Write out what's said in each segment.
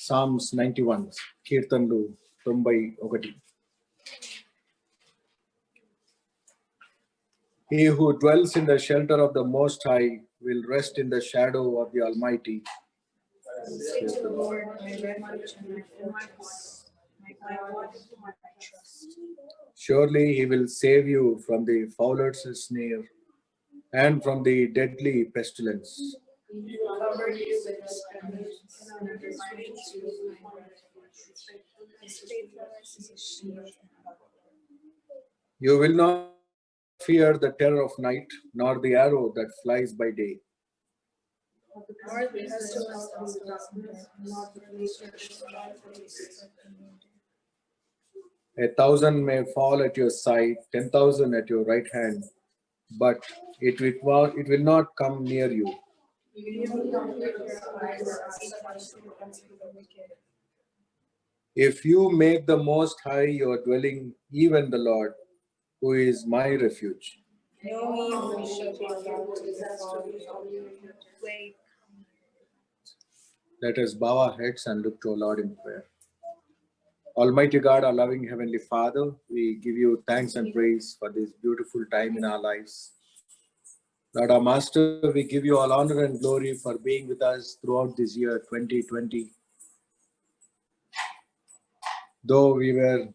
Psalms 91, కీర్తనలు 91. He who dwells in the shelter of the Most High will rest in the shadow of the Almighty. Say to the Lord, my refuge and my fortress, my God, in whom I trust. Surely he will save you from the fowler's snare and from the deadly pestilence. He will cover you with his feathers, and under his wings you will find refuge. His faithfulness is a shield and buckler. You will not fear the terror of night, nor the arrow that flies by day. Nor the pestilence that stalks in darkness, nor the plague that destroys at noonday. 1,000 may fall at your side, 10,000 at your right hand, but it will not come near you. You will not lift your eyes as the consequence of the wicked. If you make the Most High your dwelling, even the Lord, who is my refuge, No evil shall be allowed to befall you, no plague come near you. let us bow our heads and look to our Lord in prayer. Almighty God, our loving Heavenly Father, we give you thanks and praise for this beautiful time in our lives. Lord, our Master, we give you all honor and glory for being with us throughout this year 2020. Though we were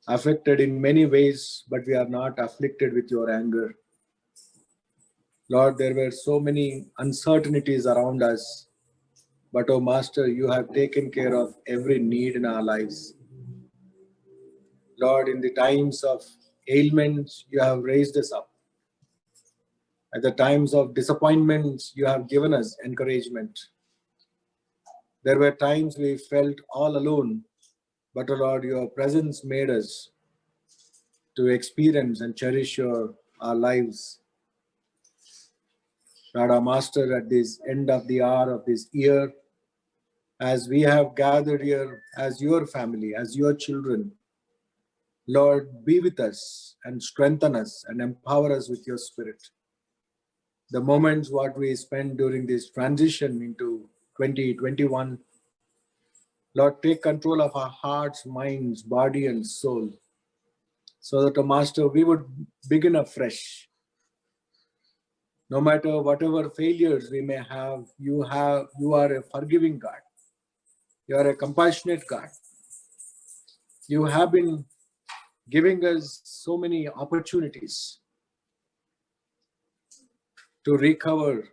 affected in many ways, but we are not afflicted with your anger. Lord, there were so many uncertainties around us, but oh Master, you have taken care of every need in our lives. Lord, in the times of ailments, you have raised us up. At the times of disappointments, you have given us encouragement. There were times we felt all alone, but oh Lord, your presence made us to experience and cherish our lives. Lord, our Master, at this end of the hour of this year, as we have gathered here as your family, as your children, Lord, be with us and strengthen us and empower us with your Spirit. The moments what we spend during this transition into 2021, Lord, take control of our hearts, minds, body, and soul, so that, oh Master, we would begin afresh. No matter whatever failures we may have, you are a forgiving God. You are a compassionate God. You have been giving us so many opportunities to recover,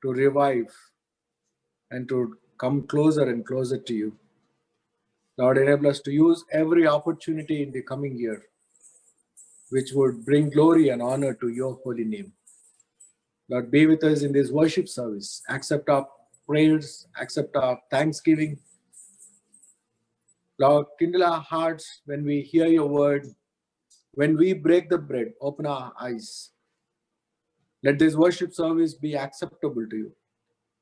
to revive, and to come closer and closer to you. Lord, enable us to use every opportunity in the coming year, which would bring glory and honor to your holy name. Lord, be with us in this worship service. Accept our prayers, accept our thanksgiving. Lord, kindle our hearts when we hear your word. When we break the bread, open our eyes. Let this worship service be acceptable to you.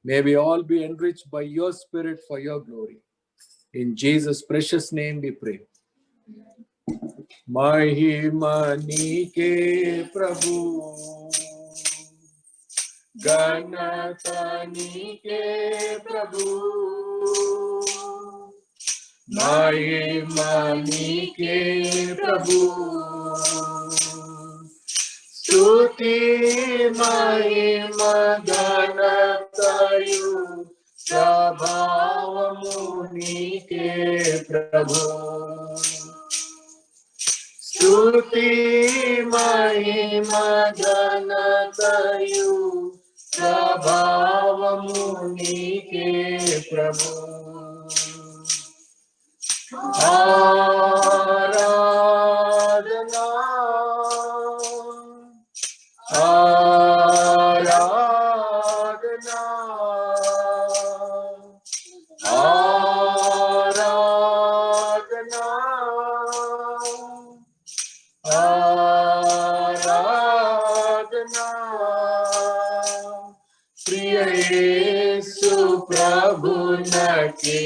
May we all be enriched by your Spirit for your glory. In Jesus' precious name we pray. Mahima nike Prabhu, Ganata nike Prabhu, Mahima nike Prabhu, Stuti Mahima Ganatayu, Prabhavamu nike Prabhu. Stuti Mahima Ganatayu, Prabhavamu nike Prabhu. Aradhana, Aradhana, Aradhana, Aradhana. Priya Yesu Prabhu nake,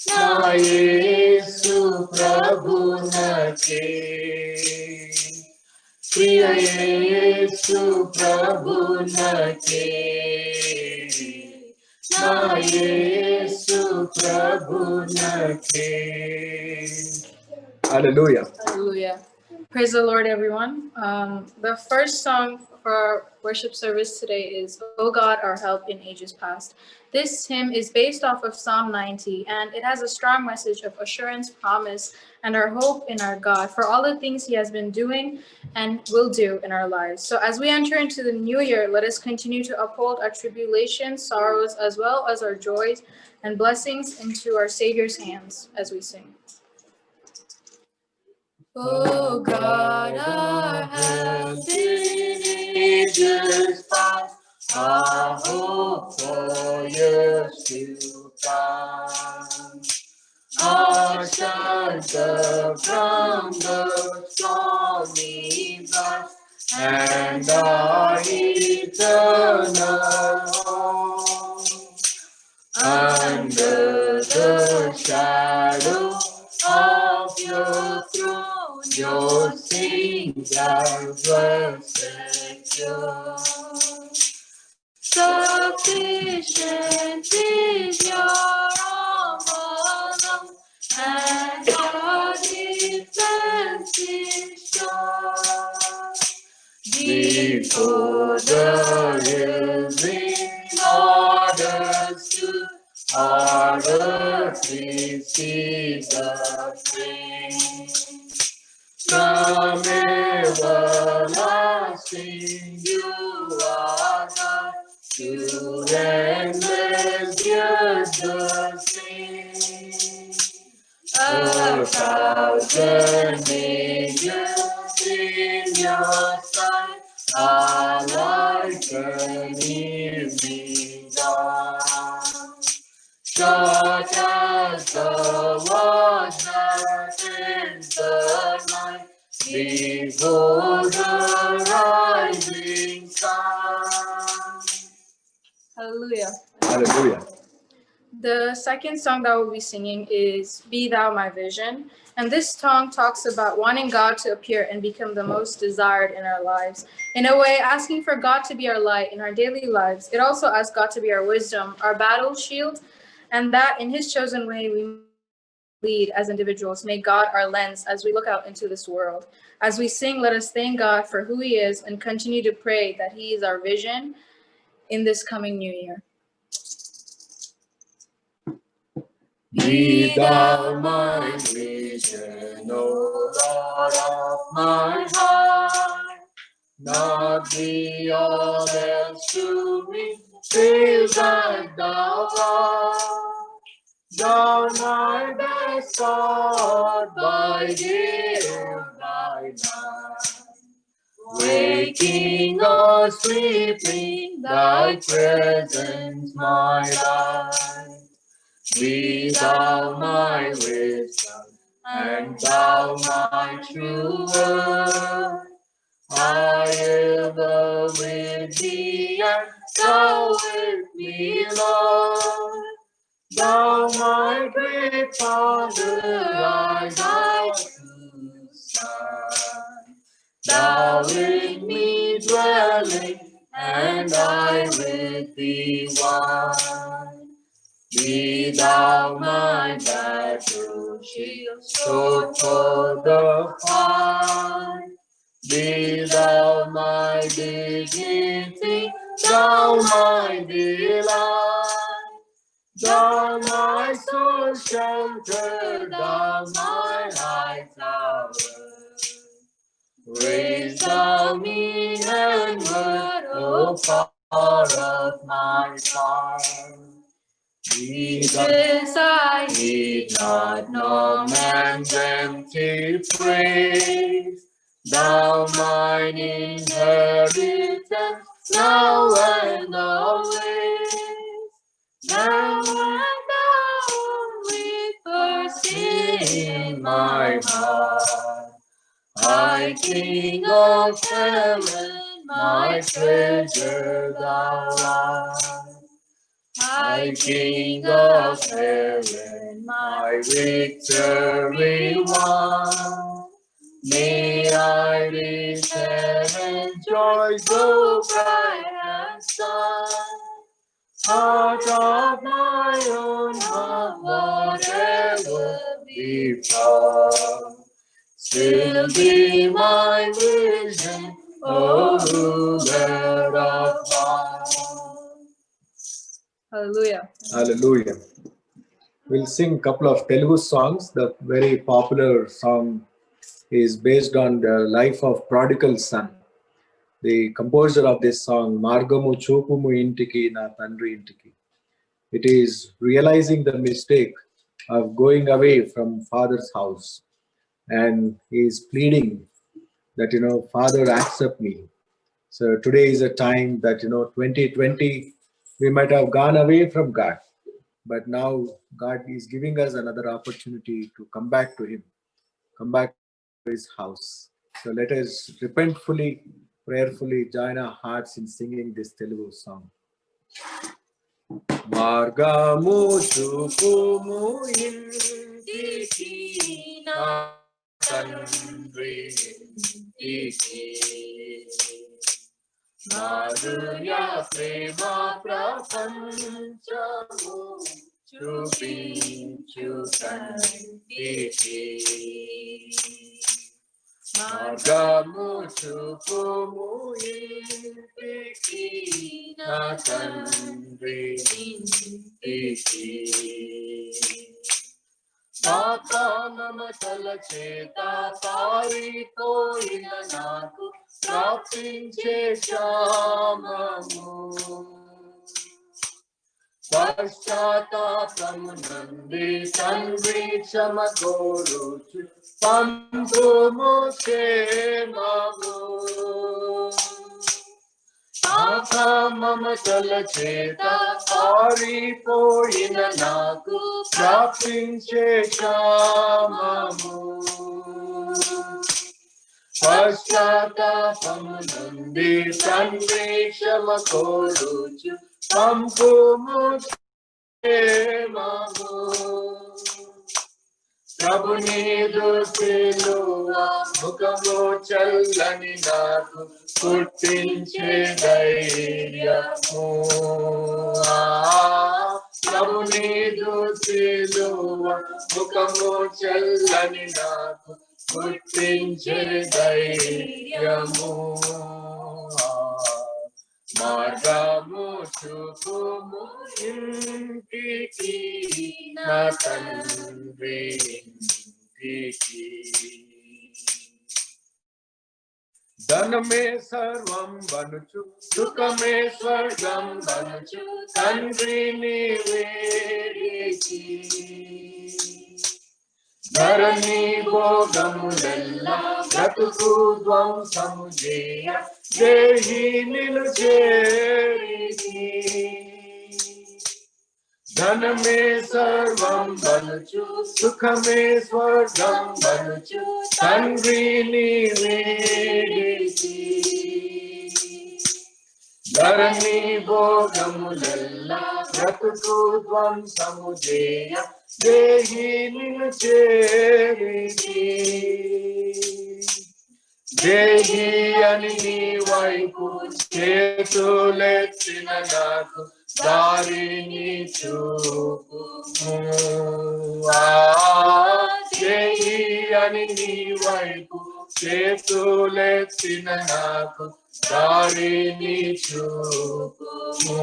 Na Yesu Prabhu nake. Priya Yesu Prabhu nake, Na Yesu Prabhu Nake. Hallelujah. Hallelujah. Praise the Lord, everyone. The first song for our worship service today is "O God, Our Help in Ages Past." This hymn is based off of Psalm 90, and it has a strong message of assurance, promise, and our hope in our God for all the things He has been doing and will do in our lives. So as we enter into the new year, let us continue to uphold our tribulations, sorrows, as well as our joys and blessings into our Savior's hands as we sing. O God, our help in ages past, our hope for years to come, our shelter from the stormy blast, and our eternal home. Under the shadow of your throne, your saints are well secure. Sufficient is your arm alone, and your defense is sure. Before the hills in order stood, our earthly seeds of pain. From everlasting you are God, to endless years the same. 1,000 angels in your sight are like an evening dawn. Short as the watch that ends the night before the rising sun. Hallelujah. Hallelujah. The second song that we'll be singing is Be Thou My Vision. And this song talks about wanting God to appear and become the most desired in our lives. In a way, asking for God to be our light in our daily lives. It also asks God to be our wisdom, our battle shield, and that in His chosen way we lead as individuals. Make God our lens as we look out into this world. As we sing, let us thank God for who He is and continue to pray that He is our vision in this coming new year. Be thou my vision, O Lord of my heart, not be all else to me, save that thou art. Thou my best God, by day or by night, waking or sleeping, thy presence my life. Be thou my wisdom, and thou my true word. I ever with thee, and thou with me, Lord. Thou my great Father, I thy true Son. Thou with me dwelling, and I with thee one. Be thou my battle shield, sword for the fight. Be thou my dignity, thou my delight. Thou my soul shelter, thou my high tower. Raise thou me heavenward, O power of my fire. Jesus, I need not no man's empty praise. Thou mine inheritance, now and always. Thou art thou only first in my heart. High King of heaven, my treasure thou art. High King of heaven, my victory won. May I reach heaven's joy so bright and sun. Out of my own heart, whatever befall, still be my vision, O ruler of all. Hallelujah. Hallelujah. We'll sing a couple of Telugu songs. The very popular song is based on the life of prodigal son. The composer of this song, Margamu Chopumu Intiki na Tandri Intiki. It is realizing the mistake of going away from father's house, and he is pleading that, Father, accept me. So today is a time that, 2020, we might have gone away from God, but now God is giving us another opportunity to come back to Him, come back to His house. So let us repentfully, prayerfully join our hearts in singing this Telugu song. Margamu chupumu intiki na tandri intiki, Madhurya prema prapanchamu chupinchu tandiki. Margamu chupumu intiki na tandri intiki. Tata మమతల చేత పారిపోయిన నాకు ప్రాప్తించే క్షామము, పశ్చాత్తాపము నంది తండ్రి క్షమ కోరుచు పంపుము క్షేమము. Tata మమతల చేత పారిపోయిన నాకు ప్రాప్తించే క్షామము, పశ్చాత్తాపము నంది తండ్రి క్షమ కోరుచు పంపుము క్షేమము. ప్రభు నీదు సిలువ ముఖము చల్లని నాకు పుట్టించే ధైర్యము. ప్రభు నీదు సిలువ ముఖము చల్లని నాకు పుట్టించే ధైర్యము. మార్గము చూపుము ఇంటికి నా తండ్రి ఇంటికి. ధనమే సర్వం బనుచు సుఖమే స్వర్గం బనుచు తండ్రిని వేడిచి, ధరణి భోగములెల్లా బ్రతుకు ధ్వంసము చేయ దేహి నిను చేరితి. ధనమే సర్వం బనుచు సుఖమే స్వర్గం బనుచు తండ్రిని వేడిచి, ధరణి భోగములెల్లా బ్రతుకు ధ్వంసము చేయ దేహి నిను చేరితి. దేహి అని నీ వైపు చేతులెత్తిన నాకు దారిని చూపుము. దేహి అని నీ వైపు చేతులెత్తిన నాకు దారిని చూపుము.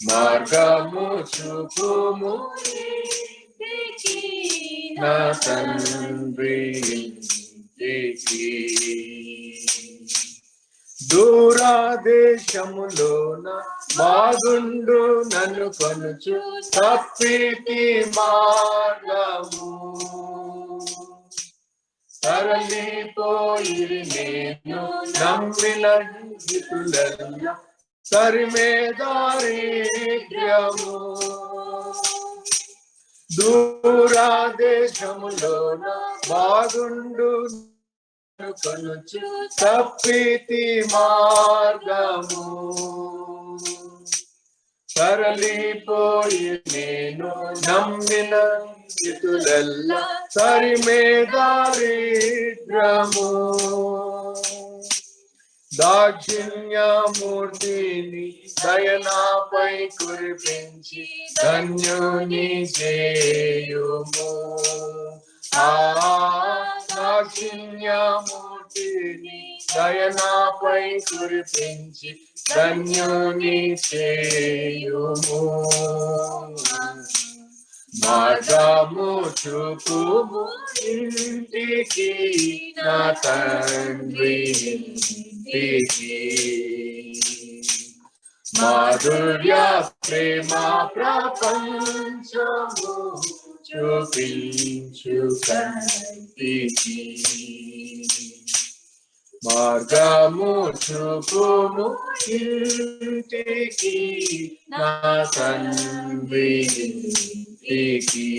మార్గము చూపుము నా తండ్రి ఇంటికి. దూరాదేశములోన బాగుండు నన్ను కొనుచు తప్పితి మార్గము, తరలిపోయి నేను నమ్మిన హితులెల్ల తరిమే దారిద్ర్యము. దూరాదేశములోన బాగుండు కొనుచు తప్పితి మార్గము, తరలిపోయి నేను నమ్మిన హితులెల్ల తరిమే దారిద్ర్యము. దాక్షిణ్యమూర్తిని దయనాపై కురిపించి ధన్యుని చేయుము. దాక్షిణ్యమూర్తిని దయనాపై కురిపించి ధన్యుని చేయుము. మార్గము చూపుము ఇంటికి నా తండ్రి ఇంటికి. మాధుర్య ప్రేమ ప్రపంచము చూపించు కంటికి. మార్గము చూపుము ఇంటికి నా తండ్రి ఇంటికి.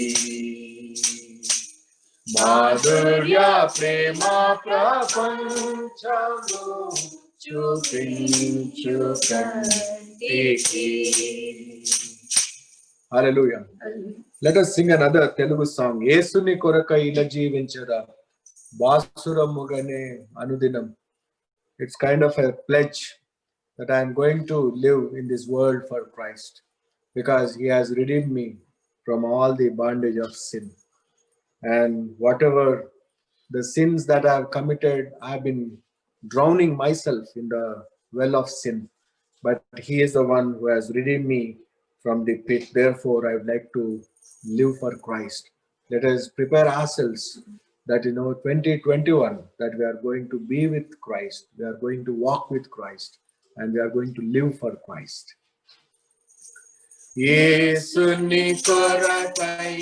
మాధుర్య ప్రేమ ప్రపంచము చూపించు కంటికి. Hallelujah. Let us sing another Telugu song. యేసుని కొరకై ఇలా జీవించరా బాసురముగనే అనుదినం. It's kind of a pledge that I am going to live in this world for Christ because he has redeemed me from all the bondage of sin. And whatever the sins that I have committed, I have been drowning myself in the well of sin. But he is the one who has redeemed me from the pit. Therefore, I would like to live for Christ. Let us prepare ourselves that 2021 that we are going to be with Christ, we are going to walk with Christ, and we are going to live for Christ. యేసుని కొరకై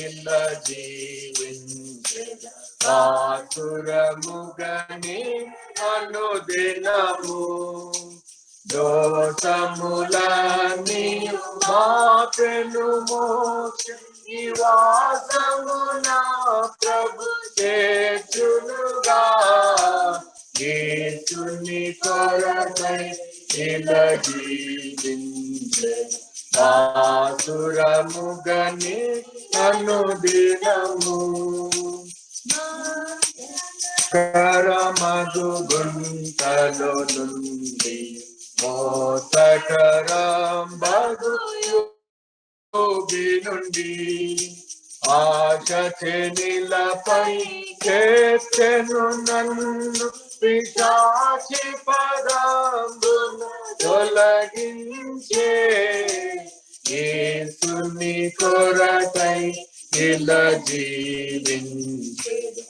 ఇలా జీవించెదా బాసురముగనే అనుదినము. దోషములన్నీ మాపెను మోక్ష నివాసమున ప్రభు చేర్చునుగా. యేసుని కొరకై ఇలా జీవించెదా బాసురముగనే అనుదినము. కరమగు గుంటలో నుండి మోసకరంబగు యోగి నుండి ఆశ చెనిలపై చేర్చెను నన్ను. పిశాచి పదంబును తొలగించే యేసుని కొరకై ఇలా జీవించెదా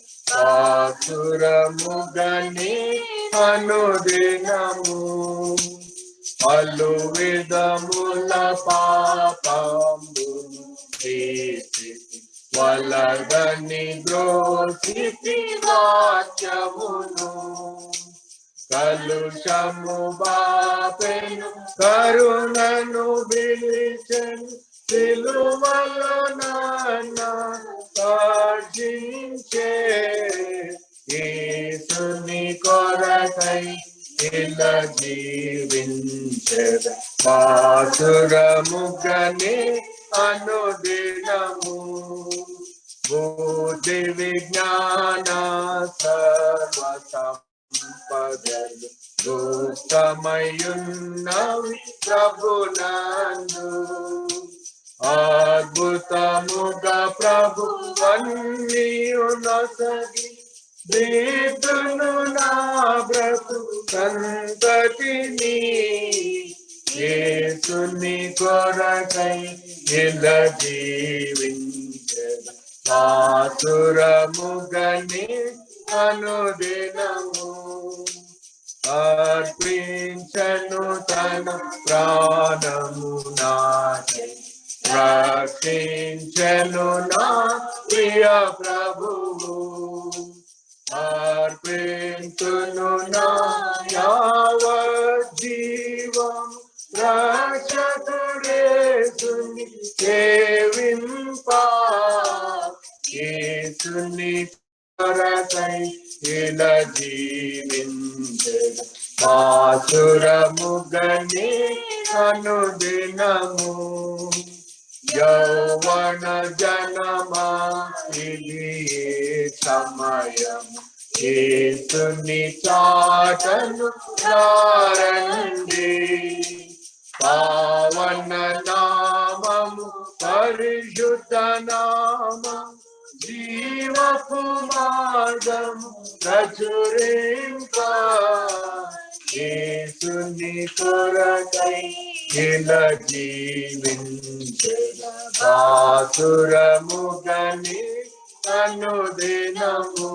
బాసురముగనే అనుదినము. పలు విధముల పాపంబును చేసి వలదని ద్రోసితి వాక్యమును. కలుషము బాపెను కరుణను బిలిచెను. సిలువలో నన్ను సాక్షించే యేసుని కొరకై ఇలా జీవించెదా బాసురముగనే అనుదినము. బుద్ధి విజ్ఞాన సర్వ సంపదలు గుప్తమయున్నవి ప్రభునందు. అద్భుతముగా ప్రభువన్నీయు నొసగి దీప్తును నా బ్రతుకంతటిని. యేసుని కొరకై ఇలా జీవించెదా బాసురముగనే అనుదినము. అర్పించెను తన ప్రాణము నాకై రక్షించెను నా ప్రియ ప్రభువు. అర్పించును నా యావజ్జీవం రక్షకుడేసుని సేవింపా. యేసుని కొరకై ఇలా జీవించెదా బాసురముగనే అనుదినము. యౌవన జనమా ఇది సమయం యేసుని చాటను రండి, పావన నామము పరిశుద్ధ నామం జీవపు మార్గము ప్రచురింప, యేసుని కొరకై ఇలా జీవించెద ఆతురముగని అనుదినము,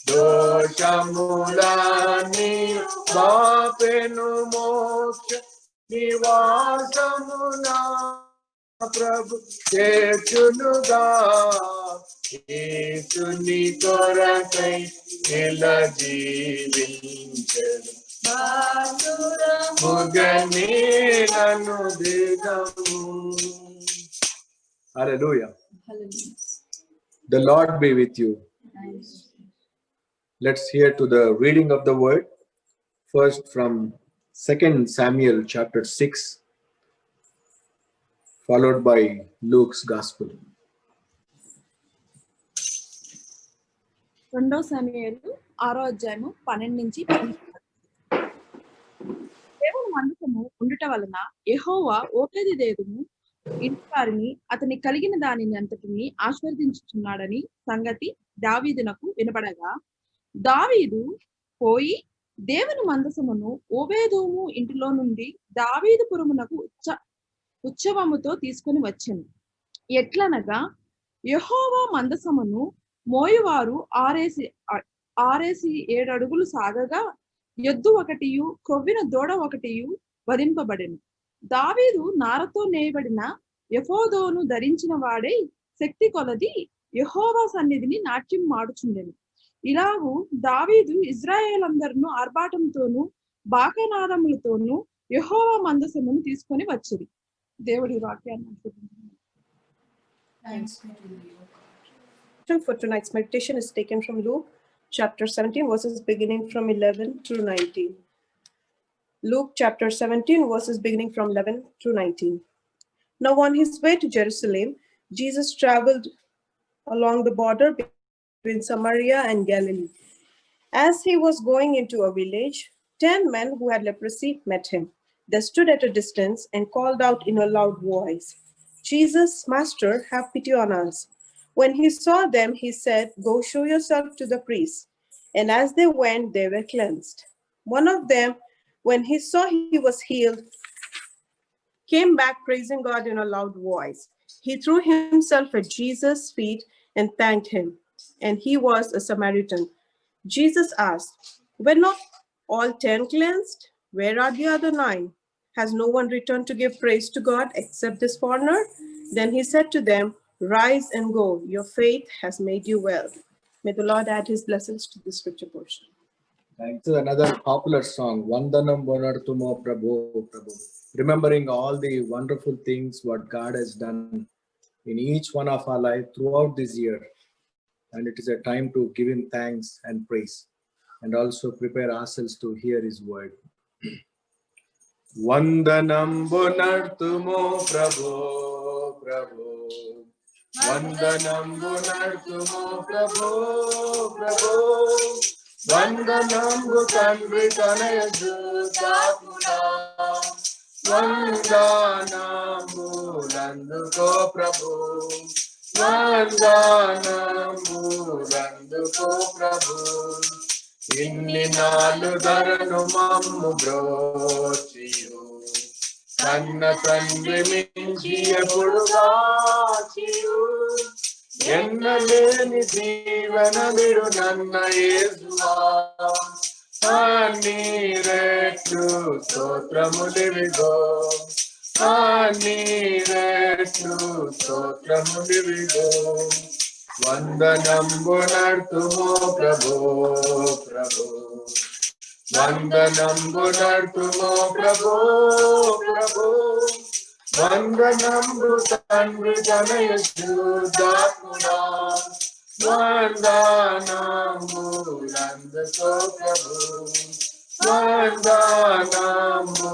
దోషములని పాపెను మోక్ష నివాసమునా ప్రభు చేర్చునుగా, యేసుని కొరకై ఇలా జీవించెద ముగని అనుదినము. Hallelujah. The Lord be with you. Let's hear to the reading of the word. First from 2 Samuel chapter 6, followed by Luke's Gospel. 2 సమూయేలు 6వ అధ్యాయము 12 నుంచి 18. దేవుని మందసము ఉండుట వలన యెహోవా ఓబేదెదోము ఇంటి వారిని అతని కలిగిన దానిని అంతటిని ఆశీర్వదించుచున్నాడని సంగతి దావీదునకు వినపడగా, దావీదు పోయి దేవుని మందసమును ఓబేదోము ఇంటిలో నుండి దావీదు పురమునకు ఉత్సవముతో తీసుకుని వచ్చెను. ఎట్లనగా యెహోవా మందసమును మోయువారు ఆరేసి 7 అడుగులు సాగగా, ఎద్దు ఒకటియు క్రొవ్విన దూడ ఒకటియు వధింపబడెను. దావీదు నారతో నేయబడిన ఎఫోదోను ధరించిన వాడై శక్తి కొలది యెహోవా సన్నిధిని నాట్యం మాడుచుండెను. ఇలాగు దావీదు ఇశ్రాయేలందరును ఆర్భాటంతోనూ బాకానాదములతోనూ యెహోవా మందసమును తీసుకొని వచ్చిరి. దేవుడి వాక్యాన్ని For tonight's meditation is taken from Luke chapter 17 verses beginning from 11 through 19. Luke chapter 17 verses beginning from 11 through 19. Now on his way to Jerusalem, Jesus traveled along the border between Samaria and Galilee. As he was going into a village, 10 men who had leprosy met him. They stood at a distance and called out in a loud voice, "Jesus, Master, have pity on us." When he saw them, he said, "Go show yourself to the priests." And as they went, they were cleansed. One of them, when he saw he was healed, came back praising God in a loud voice. He threw himself at Jesus' feet and thanked him. And he was a Samaritan. Jesus asked, "Were not all 10 cleansed? Where are the other 9? Has no one returned to give praise to God except this foreigner?" Then he said to them, "Rise and go. Your faith has made you well." May the Lord add his blessings to this scripture portion. Thanks. Another popular song, Vandanam Bonartumo Prabhu Prabhu. Remembering all the wonderful things what God has done in each one of our life throughout this year. And it is a time to give him thanks and praise, and also prepare ourselves to hear his word. Vandanam Bonartumo Prabhu Prabhu. Vandanam Bonartumo Prabhu Prabhu. Vandanambu Tandri Tanaya Judapuda. Vandanambu Randuko Prabhu. Vandanambu Randuko Prabhu. Inni nalu dharanu mammu brochiyu. Kanna tandri minchi eppudu gachiyu. ఎన్నలేని జీవన విడు నన్న యేసువా. నీరెట్లు స్తోత్రములివిగో. నీరెట్లు స్తోత్రములివిగో. వందనంబు నర్తుమో ప్రభో ప్రభో. వందనంబు నర్తుమో ప్రభో ప్రభో. వందనంబు తండ్రి తనయ శుద్ధాత్ముడా. వందనంబు నందుకో ప్రభు. వందనంబు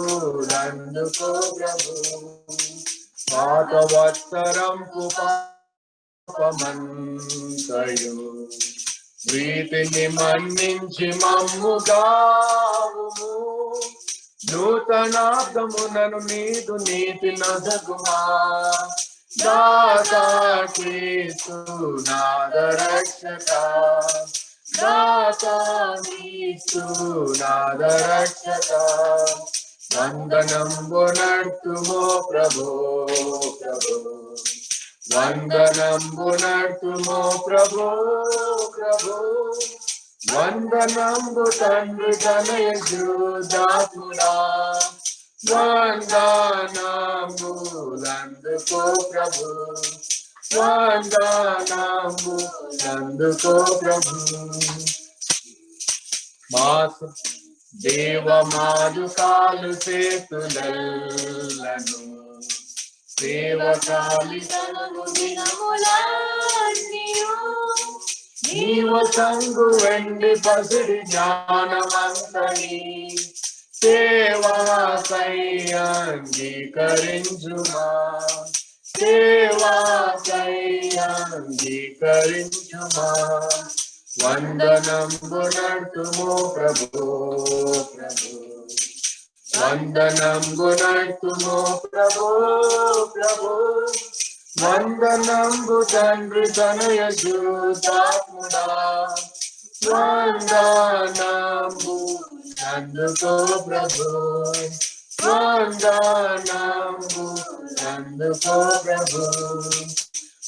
నందుకో ప్రభు. పాత వత్సరంపు పాపమంతయు ప్రీతిని మన్నించి మమ్ముగావుము. నూతనాబ్దమునను నీదు నీతి నొసగుమా. దాతా క్రీస్తు నాద రక్షక, దాతా క్రీస్తు నాద రక్షక. వందనంబు నర్తుమో ప్రభో ప్రభో, వందనంబు నర్తుమో ప్రభో ప్రభో. వందనంబు తండ్రి తనయ శుద్ధాత్ముడా, వందనంబులందుకో ప్రభు, వందనంబులందుకో ప్రభు. మాసు దేవమాదుకాలు చేతులను సేవకాలితనము దినములన్నీయు. నీవ సంగు వెండి పసిడి జ్ఞానమంతని సేవాకై అంగీకరించుమా, సేవాకై అంగీకరించుమా. వందనంబు నర్తుమో ప్రభో ప్రభో, వందనంబు నర్తుమో ప్రభో ప్రభో. వందనంబు తండ్రి తనయ శుద్ధాత్ముడా, వందనంబు అందుకో ప్రభు, వందనంబు అందుకో ప్రభు.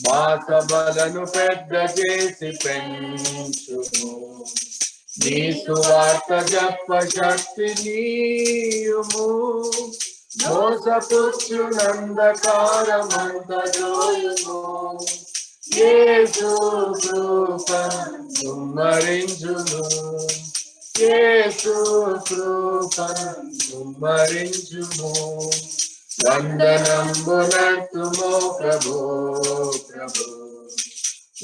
మా సభలను పెద్ద చేసి పెంచుము, నీ సువార్త జప శక్తి నీయుము. మోసపుచ్చునందకారమంత జోయుము, యేసు కృపను కుమ్మరించుము, యేసు కృపను కుమ్మరించుము. వందనంబు నర్తుమో ప్రభో ప్రభో,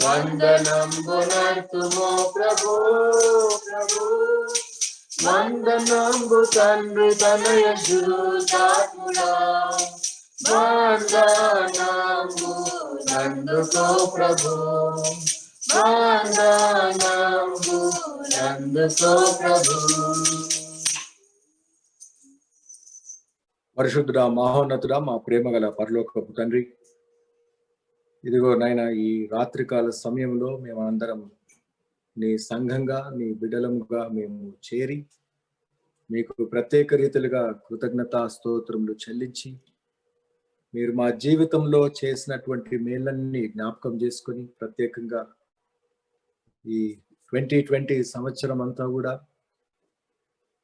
వందనంబు నర్తుమో ప్రభో ప్రభో. వందనంబు తండ్రి తనయ శుద్ధాత్ముడా, వందనంబు నందుకో ప్రభు, వందనంబు నందుకో ప్రభు. పరిశుద్ధుడా, మహోన్నతుడా, మా ప్రేమ గల పరలోకపు తండ్రి, ఇదిగో నాయన ఈ రాత్రికాల సమయంలో మేమందరం నీ సంఘంగా నీ బిడ్డలముగా మేము చేరి మీకు ప్రత్యేక రీతిలుగా కృతజ్ఞతా స్తోత్రములు చెల్లించి మీరు మా జీవితంలో చేసినటువంటి మేలన్నీ జ్ఞాపకం చేసుకొని ప్రత్యేకంగా ఈ 2020 సంవత్సరం అంతా కూడా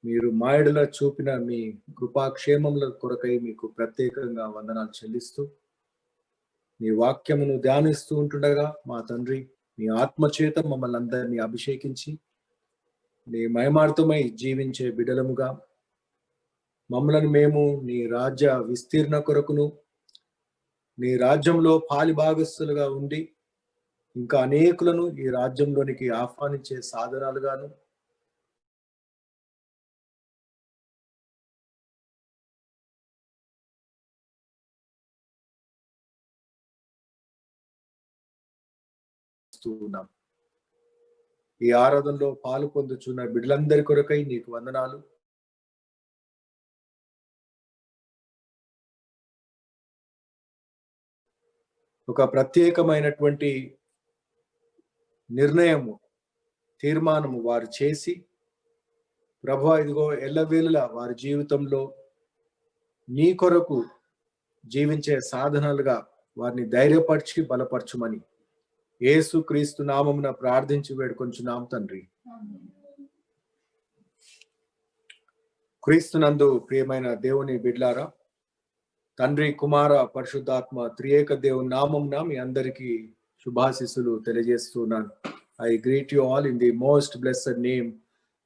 మీరు మాయడలో చూపిన మీ కృపాక్షేమముల కొరకై మీకు ప్రత్యేకంగా వందనాలు చెల్లిస్తూ మీ వాక్యమును ధ్యానిస్తూ ఉంటుండగా మా తండ్రి మీ ఆత్మచేత మమ్మల్ని అందరినీ అభిషేకించి నీ మహిమార్థమై జీవించే బిడలముగా మమ్మలను మేము నీ రాజ్య విస్తీర్ణ కొరకును నీ రాజ్యంలో పాలిభాగస్తులుగా ఉండి ఇంకా అనేకులను ఈ రాజ్యంలోనికి ఆహ్వానించే సాధనాలుగాను ఉన్నాం. ఈ ఆరాధనలో పాలు పొందుచున్న బిడ్డలందరి కొరకై నీకు వందనాలు. ఒక ప్రత్యేకమైనటువంటి నిర్ణయము తీర్మానము వారు చేసి ప్రభువా ఇదిగో ఎల్లవేళలా వారి జీవితంలో నీ కొరకు జీవించే సాధనాలుగా వారిని ధైర్యపరిచి బలపరచుమని యేసు క్రీస్తు నామమున ప్రార్థించి వేడుకొంచున్నాం తండ్రి. క్రీస్తునందు ప్రియమైన దేవుని బిడ్లారా, తండ్రి కుమార పరిశుద్ధాత్మ త్రియేక దేవుని నామమున మీ అందరికీ శుభాశీస్సులు తెలియజేస్తున్నాను. I greet you all in the most blessed name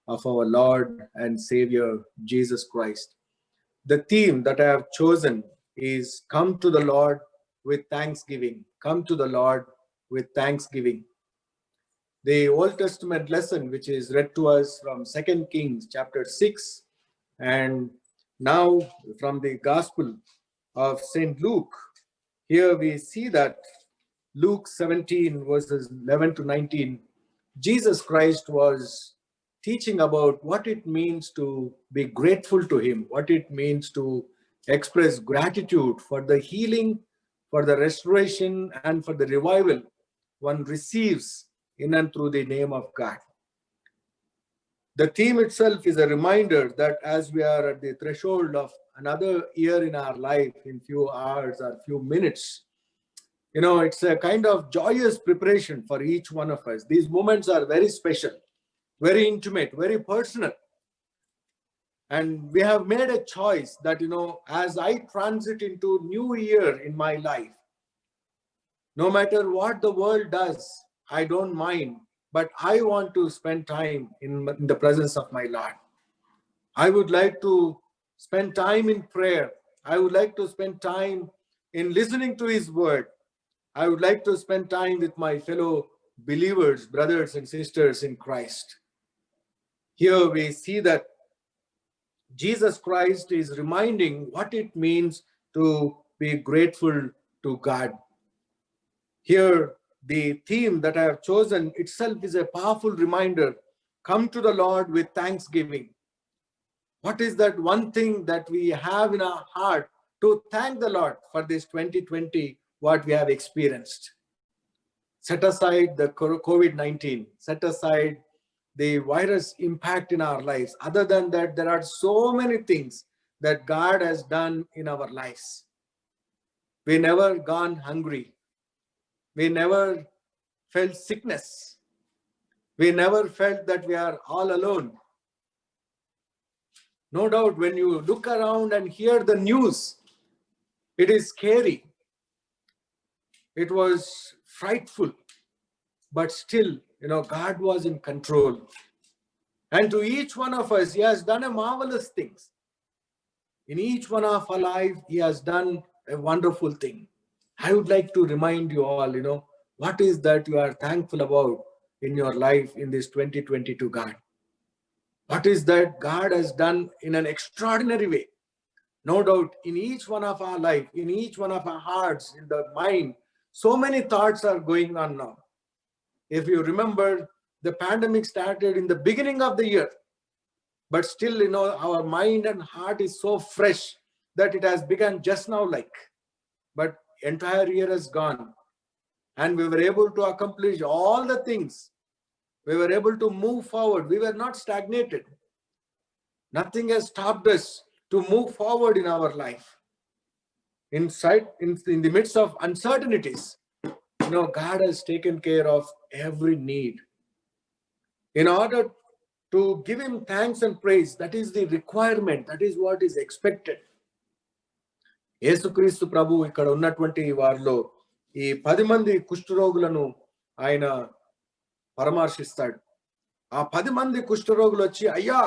of our Lord and Savior Jesus Christ. The theme that I have chosen is come to the Lord with thanksgiving. Come to the Lord with thanksgiving. The Old Testament lesson which is read to us from 2 Kings chapter 6 and now from the Gospel of St. Luke. Here we see that Luke 17 verses 11 to 19, Jesus Christ was teaching about what it means to be grateful to him, what it means to express gratitude for the healing, for the restoration, and for the revival one receives in and through the name of God. The theme itself is a reminder that as we are at the threshold of another year in our life, in few hours or few minutes, it's a kind of joyous preparation for each one of us. These moments are very special, very intimate, very personal. And we have made a choice that, as I transit into new year in my life, no matter what the world does, I don't mind, but I want to spend time in the presence of my Lord. I would like to spend time in prayer. I would like to spend time in listening to his word. I would like to spend time with my fellow believers, brothers and sisters in Christ. Here we see that Jesus Christ is reminding what it means to be grateful to God. Here, the theme that I have chosen itself is a powerful reminder. Come to the Lord with thanksgiving. What is that one thing that we have in our heart to thank the Lord for this 2020, what we have experienced? Set aside the COVID-19, set aside the virus impact in our lives. Other than that, there are so many things that God has done in our lives. We never gone hungry. We never felt sickness. We never felt that we are all alone. No doubt, when you look around and hear the news, it is scary. It was frightful. But still, God was in control. And to each one of us, he has done a marvelous things. In each one of our life, he has done a wonderful thing. I would like to remind you all, what is that you are thankful about in your life in this 2022, God? What is that God has done in an extraordinary way? No doubt, in each one of our life, in each one of our hearts, in the mind, so many thoughts are going on now. If you remember, the pandemic started in the beginning of the year, but still, our mind and heart is so fresh that it has begun just now but entire year has gone and we were able to accomplish all the things. We were able to move forward. We were not stagnated. Nothing has stopped us to move forward in our life. In the midst of uncertainties, God has taken care of every need. In order to give him thanks and praise, that is the requirement, that is what is expected. యేసుక్రీస్తు ప్రభు ఇక్కడ ఉన్నటువంటి వారిలో ఈ 10 మంది కుష్ఠరోగులను ఆయన పరామర్శిస్తాడు. ఆ 10 మంది కుష్ఠరోగులు వచ్చి, అయ్యా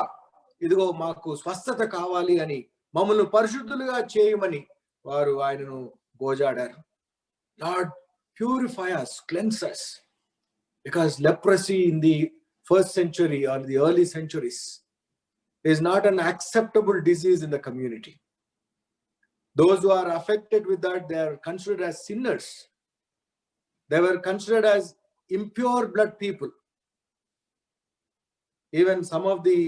ఇదిగో మాకు స్వస్థత కావాలి అని, మమ్మల్ని పరిశుద్ధులుగా చేయమని వారు ఆయనను గోజాడారు. Lord, purify us, cleanse us, because leprosy in the first century or the early centuries is not an acceptable disease in the community. Those who are affected with that, they are considered as sinners. They were considered as impure blood people. Even some of the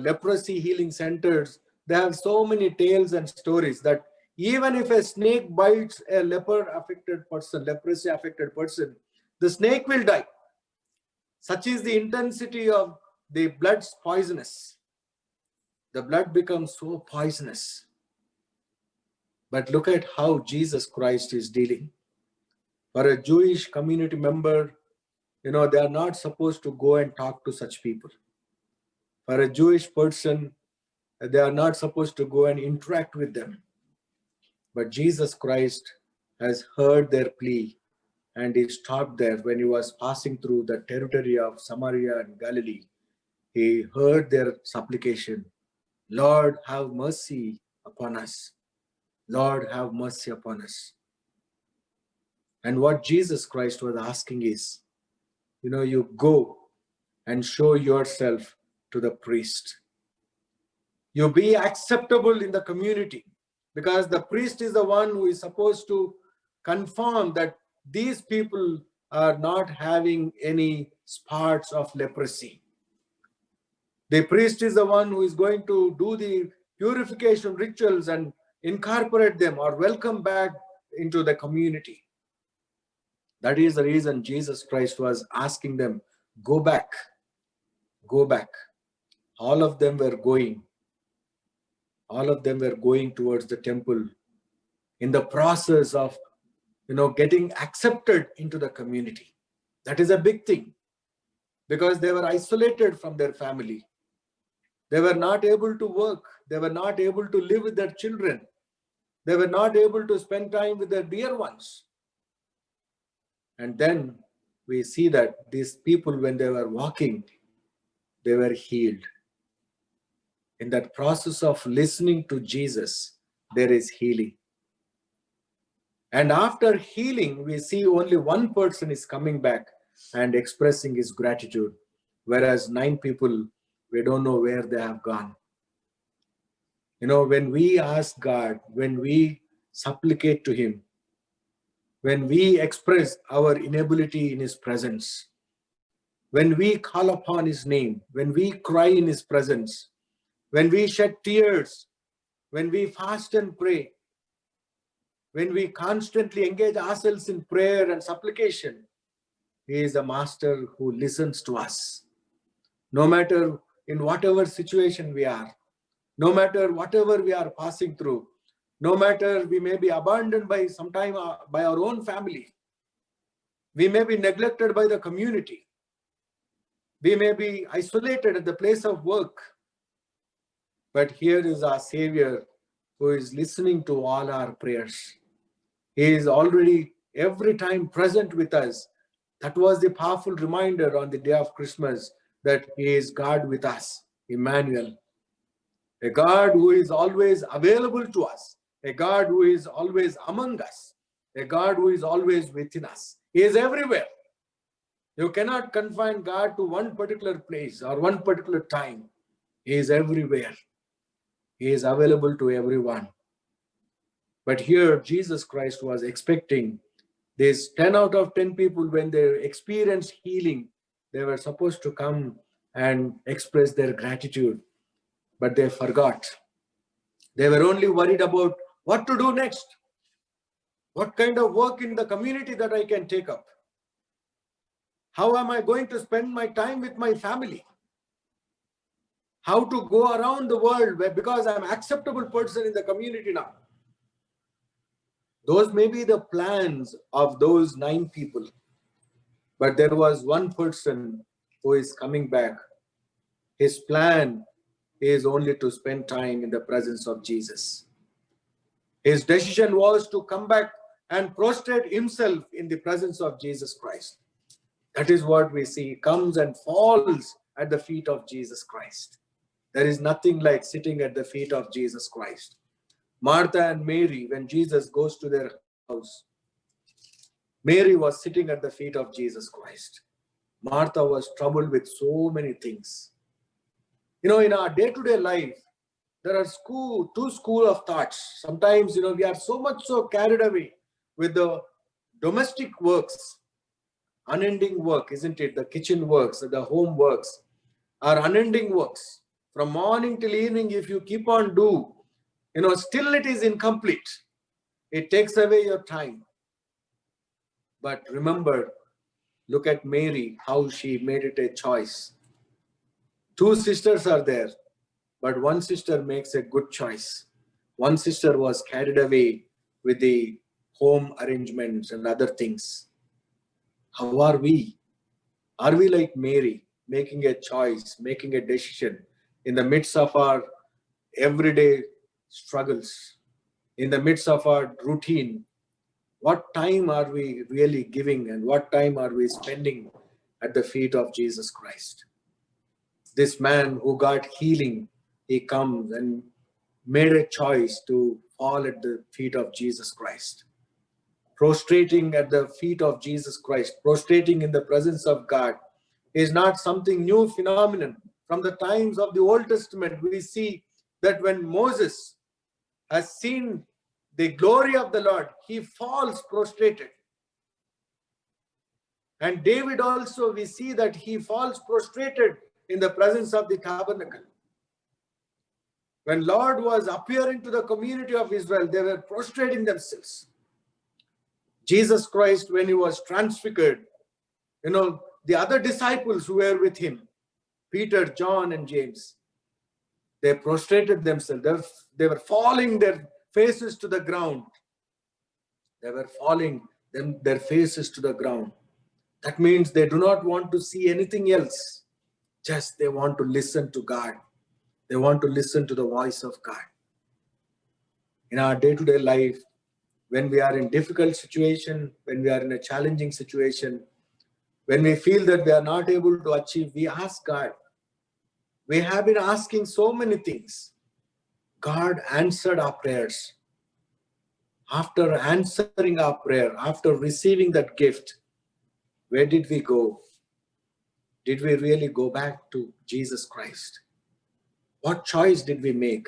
leprosy healing centers, they have so many tales and stories that even if a snake bites a leprosy affected person, the snake will die. Such is the intensity of the blood's poisonous. The blood becomes so poisonous. But look at how Jesus Christ is dealing. For a Jewish community member, they are not supposed to go and talk to such people. For a Jewish person, they are not supposed to go and interact with them. But Jesus Christ has heard their plea and he stopped there when he was passing through the territory of Samaria and Galilee. He heard their supplication. Lord, have mercy upon us. Lord, have mercy upon us. And what Jesus Christ was asking is, you go and show yourself to the priest. You be acceptable in the community, because the priest is the one who is supposed to confirm that these people are not having any spots of leprosy. The priest is the one who is going to do the purification rituals and incorporate them or welcome back into the community. That is the reason Jesus Christ was asking them, go back, go back. All of them were going. All of them were going towards the temple in the process of, getting accepted into the community. That is a big thing because they were isolated from their family. They were not able to work. They were not able to live with their children. They were not able to spend time with their dear ones. And then we see that these people, when they were walking, they were healed. In that process of listening to Jesus, there is healing. And after healing, we see only one person is coming back and expressing his gratitude, whereas 9 people, we don't know where they have gone. When we ask God, when we supplicate to him, when we express our inability in his presence, when we call upon his name, when we cry in his presence, when we shed tears, when we fast and pray, when we constantly engage ourselves in prayer and supplication, he is a master who listens to us. No matter in whatever situation we are, no matter whatever we are passing through, no matter we may be abandoned by sometime by our own family, we may be neglected by the community, we may be isolated at the place of work, but here is our Savior who is listening to all our prayers. He is already every time present with us. That was the powerful reminder on the day of Christmas that he is God with us, Emmanuel. A God who is always available to us, a God who is always among us, a God who is always within us. He is everywhere. You cannot confine God to one particular place or one particular time. He is everywhere. He is available to everyone. But here, Jesus Christ was expecting these 10 out of 10 people, when they experienced healing, they were supposed to come and express their gratitude. But they forgot. They were only worried about what to do next. What kind of work in the community that I can take up? How am I going to spend my time with my family? How to go around the world because I'm an acceptable person in the community now. Those may be the plans of those 9 people. But there was one person who is coming back. His plan is only to spend time in the presence of Jesus. His decision was to come back and prostrate himself in the presence of Jesus Christ. That is what we see. He comes and falls at the feet of Jesus Christ. There is nothing like sitting at the feet of Jesus Christ. Martha and Mary, when Jesus goes to their house, Mary was sitting at the feet of Jesus Christ. Martha was troubled with so many things. In our day-to-day life, there are two schools of thoughts. Sometimes, we are so carried away with the domestic works, unending work, isn't it? The kitchen works, the home works are unending works. From morning till evening, if you keep on still it is incomplete. It takes away your time. But remember, look at Mary, how she made it a choice. 2 sisters are there, but one sister makes a good choice. One sister was carried away with the home arrangements and other things. How are we? Are we like Mary, making a choice, making a decision in the midst of our everyday struggles, in the midst of our routine? What time are we really giving and what time are we spending at the feet of Jesus Christ? This man who got healing, he comes and made a choice to fall at the feet of Jesus Christ. Prostrating at the feet of Jesus Christ, prostrating in the presence of God is not something new phenomenon. From the times of the Old Testament, we see that when Moses has seen the glory of the Lord, he falls prostrated. And David also, we see that he falls prostrated in the presence of the tabernacle. When Lord was appearing to the community of Israel, they were prostrating themselves. Jesus Christ, when he was transfigured, the other disciples who were with him, Peter, John, and James, they prostrated themselves. They were falling their faces to the ground. They were falling their faces to the ground. That means they do not want to see anything else. Just they want to listen to God. They want to listen to the voice of God. In our day-to-day life, when we are in difficult situation, when we are in a challenging situation, when we feel that we are not able to achieve, we ask God. We have been asking so many things. God answered our prayers. After answering our prayer, after receiving that gift, where did we go? Did we really go back to Jesus Christ? What choice did we make?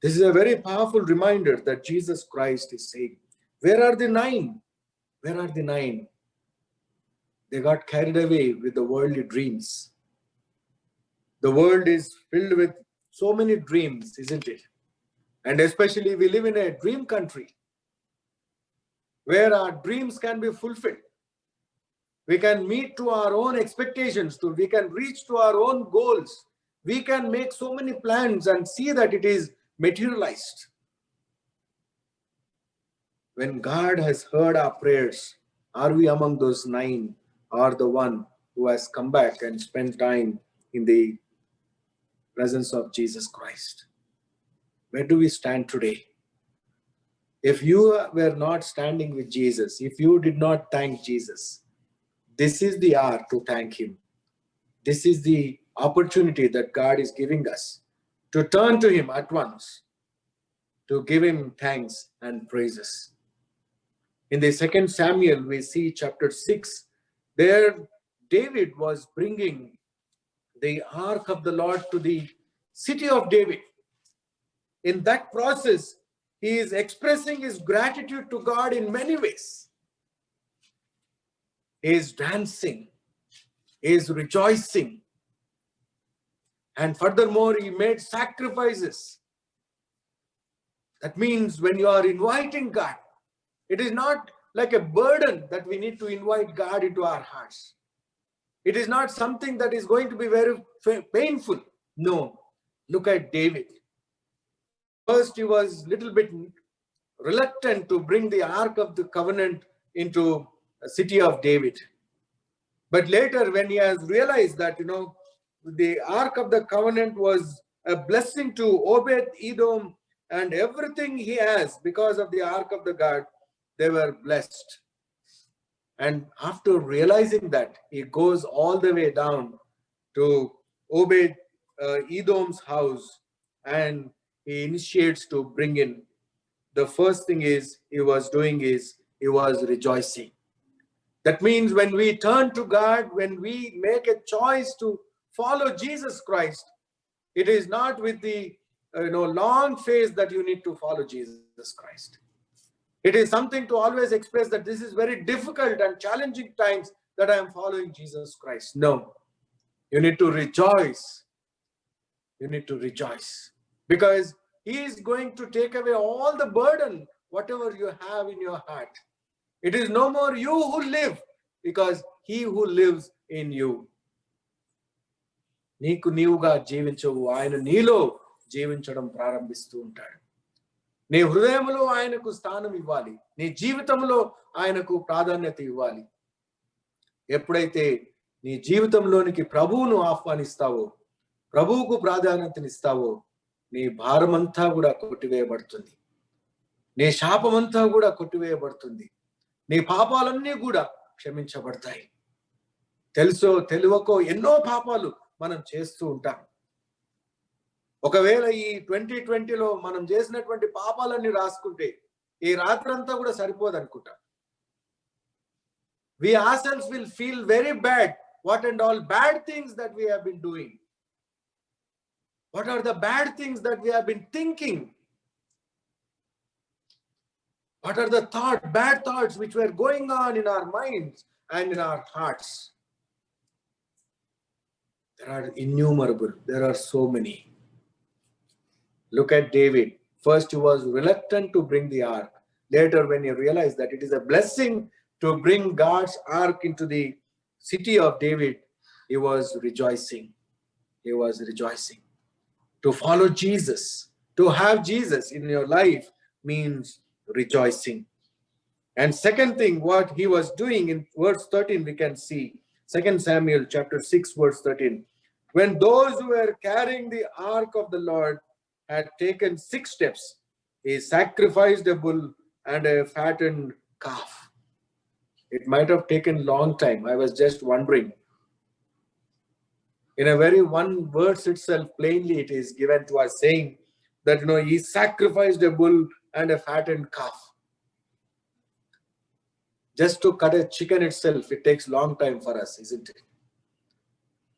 This is a very powerful reminder that Jesus Christ is saying, where are the 9? Where are the 9? They got carried away with the worldly dreams. The world is filled with so many dreams, isn't it? And especially we live in a dream country where our dreams can be fulfilled. We can meet to our own expectations, we can reach to our own goals. We can make so many plans and see that it is materialized. When God has heard our prayers, are we among those 9 or the one who has come back and spent time in the presence of Jesus Christ? Where do we stand today? If you were not standing with Jesus, if you did not thank Jesus, this is the hour to thank him. This is the opportunity that God is giving us to turn to him at once, to give him thanks and praises. In the 2nd Samuel, we see chapter 6, there David was bringing the ark of the Lord to the city of David. In that process, he is expressing his gratitude to God in many ways. He is dancing, he is rejoicing, and furthermore, he made sacrifices. That means when you are inviting God, it is not like a burden that we need to invite God into our hearts. It is not something that is going to be very painful. No. Look at David. First, he was a little bit reluctant to bring the Ark of the Covenant into the city of David. But later, when he has realized that, the Ark of the Covenant was a blessing to Obed-Edom and everything he has because of the Ark of the God, they were blessed. And after realizing that, he goes all the way down to Obed-Edom's house and he initiates to bring in. The first thing he was rejoicing. That means when we turn to God, when we make a choice to follow Jesus Christ, it is not with the long face that you need to follow Jesus Christ. It is something to always express that this is very difficult and challenging times that I am following Jesus Christ. No, you need to rejoice. You need to rejoice because he is going to take away all the burden, whatever you have in your heart. It is no more you who live because he who lives in you. నీకు నీవుగా జీవించవు, ఆయన నీలో జీవించడం ప్రారంభిస్తూ ఉంటాడు. నీ హృదయంలో ఆయనకు స్థానం ఇవ్వాలి, నీ జీవితంలో ఆయనకు ప్రాధాన్యత ఇవ్వాలి. ఎప్పుడైతే నీ జీవితంలోనికి ప్రభువును ఆహ్వానిస్తావో, ప్రభువుకు ప్రాధాన్యతనిస్తావో, నీ భారమంతా కూడా కొట్టివేయబడుతుంది, నీ శాపమంతా కూడా కొట్టివేయబడుతుంది, నీ పాపాలన్నీ కూడా క్షమించబడతాయి. తెలుసో తెలియకో ఎన్నో పాపాలు మనం చేస్తూ ఉంటాం. ఒకవేళ ఈ 2020లో మనం చేసినటువంటి పాపాలన్నీ రాసుకుంటే ఈ రాత్రంతా కూడా సరిపోదు అనుకుంటా. We ourselves will feel very bad. What and all bad things that we have been doing? What are the bad things that we have been thinking? What are the bad thoughts which were going on in our minds and in our hearts. There are innumerable. There are so many. Look at David. First, he was reluctant to bring the ark. Later, when he realized that it is a blessing to bring God's ark into the city of David, he was rejoicing. He was rejoicing. To follow Jesus, to have Jesus in your life means rejoicing. And second thing, what he was doing in verse 13, we can see 2 Samuel chapter 6, verse 13. When those who were carrying the ark of the Lord had taken 6 steps, he sacrificed a bull and a fattened calf. It might have taken a long time. I was just wondering. In a very one verse itself, plainly it is given to us saying that, he sacrificed a bull and a fattened calf. Just to cut a chicken itself, it takes long time for us, isn't it?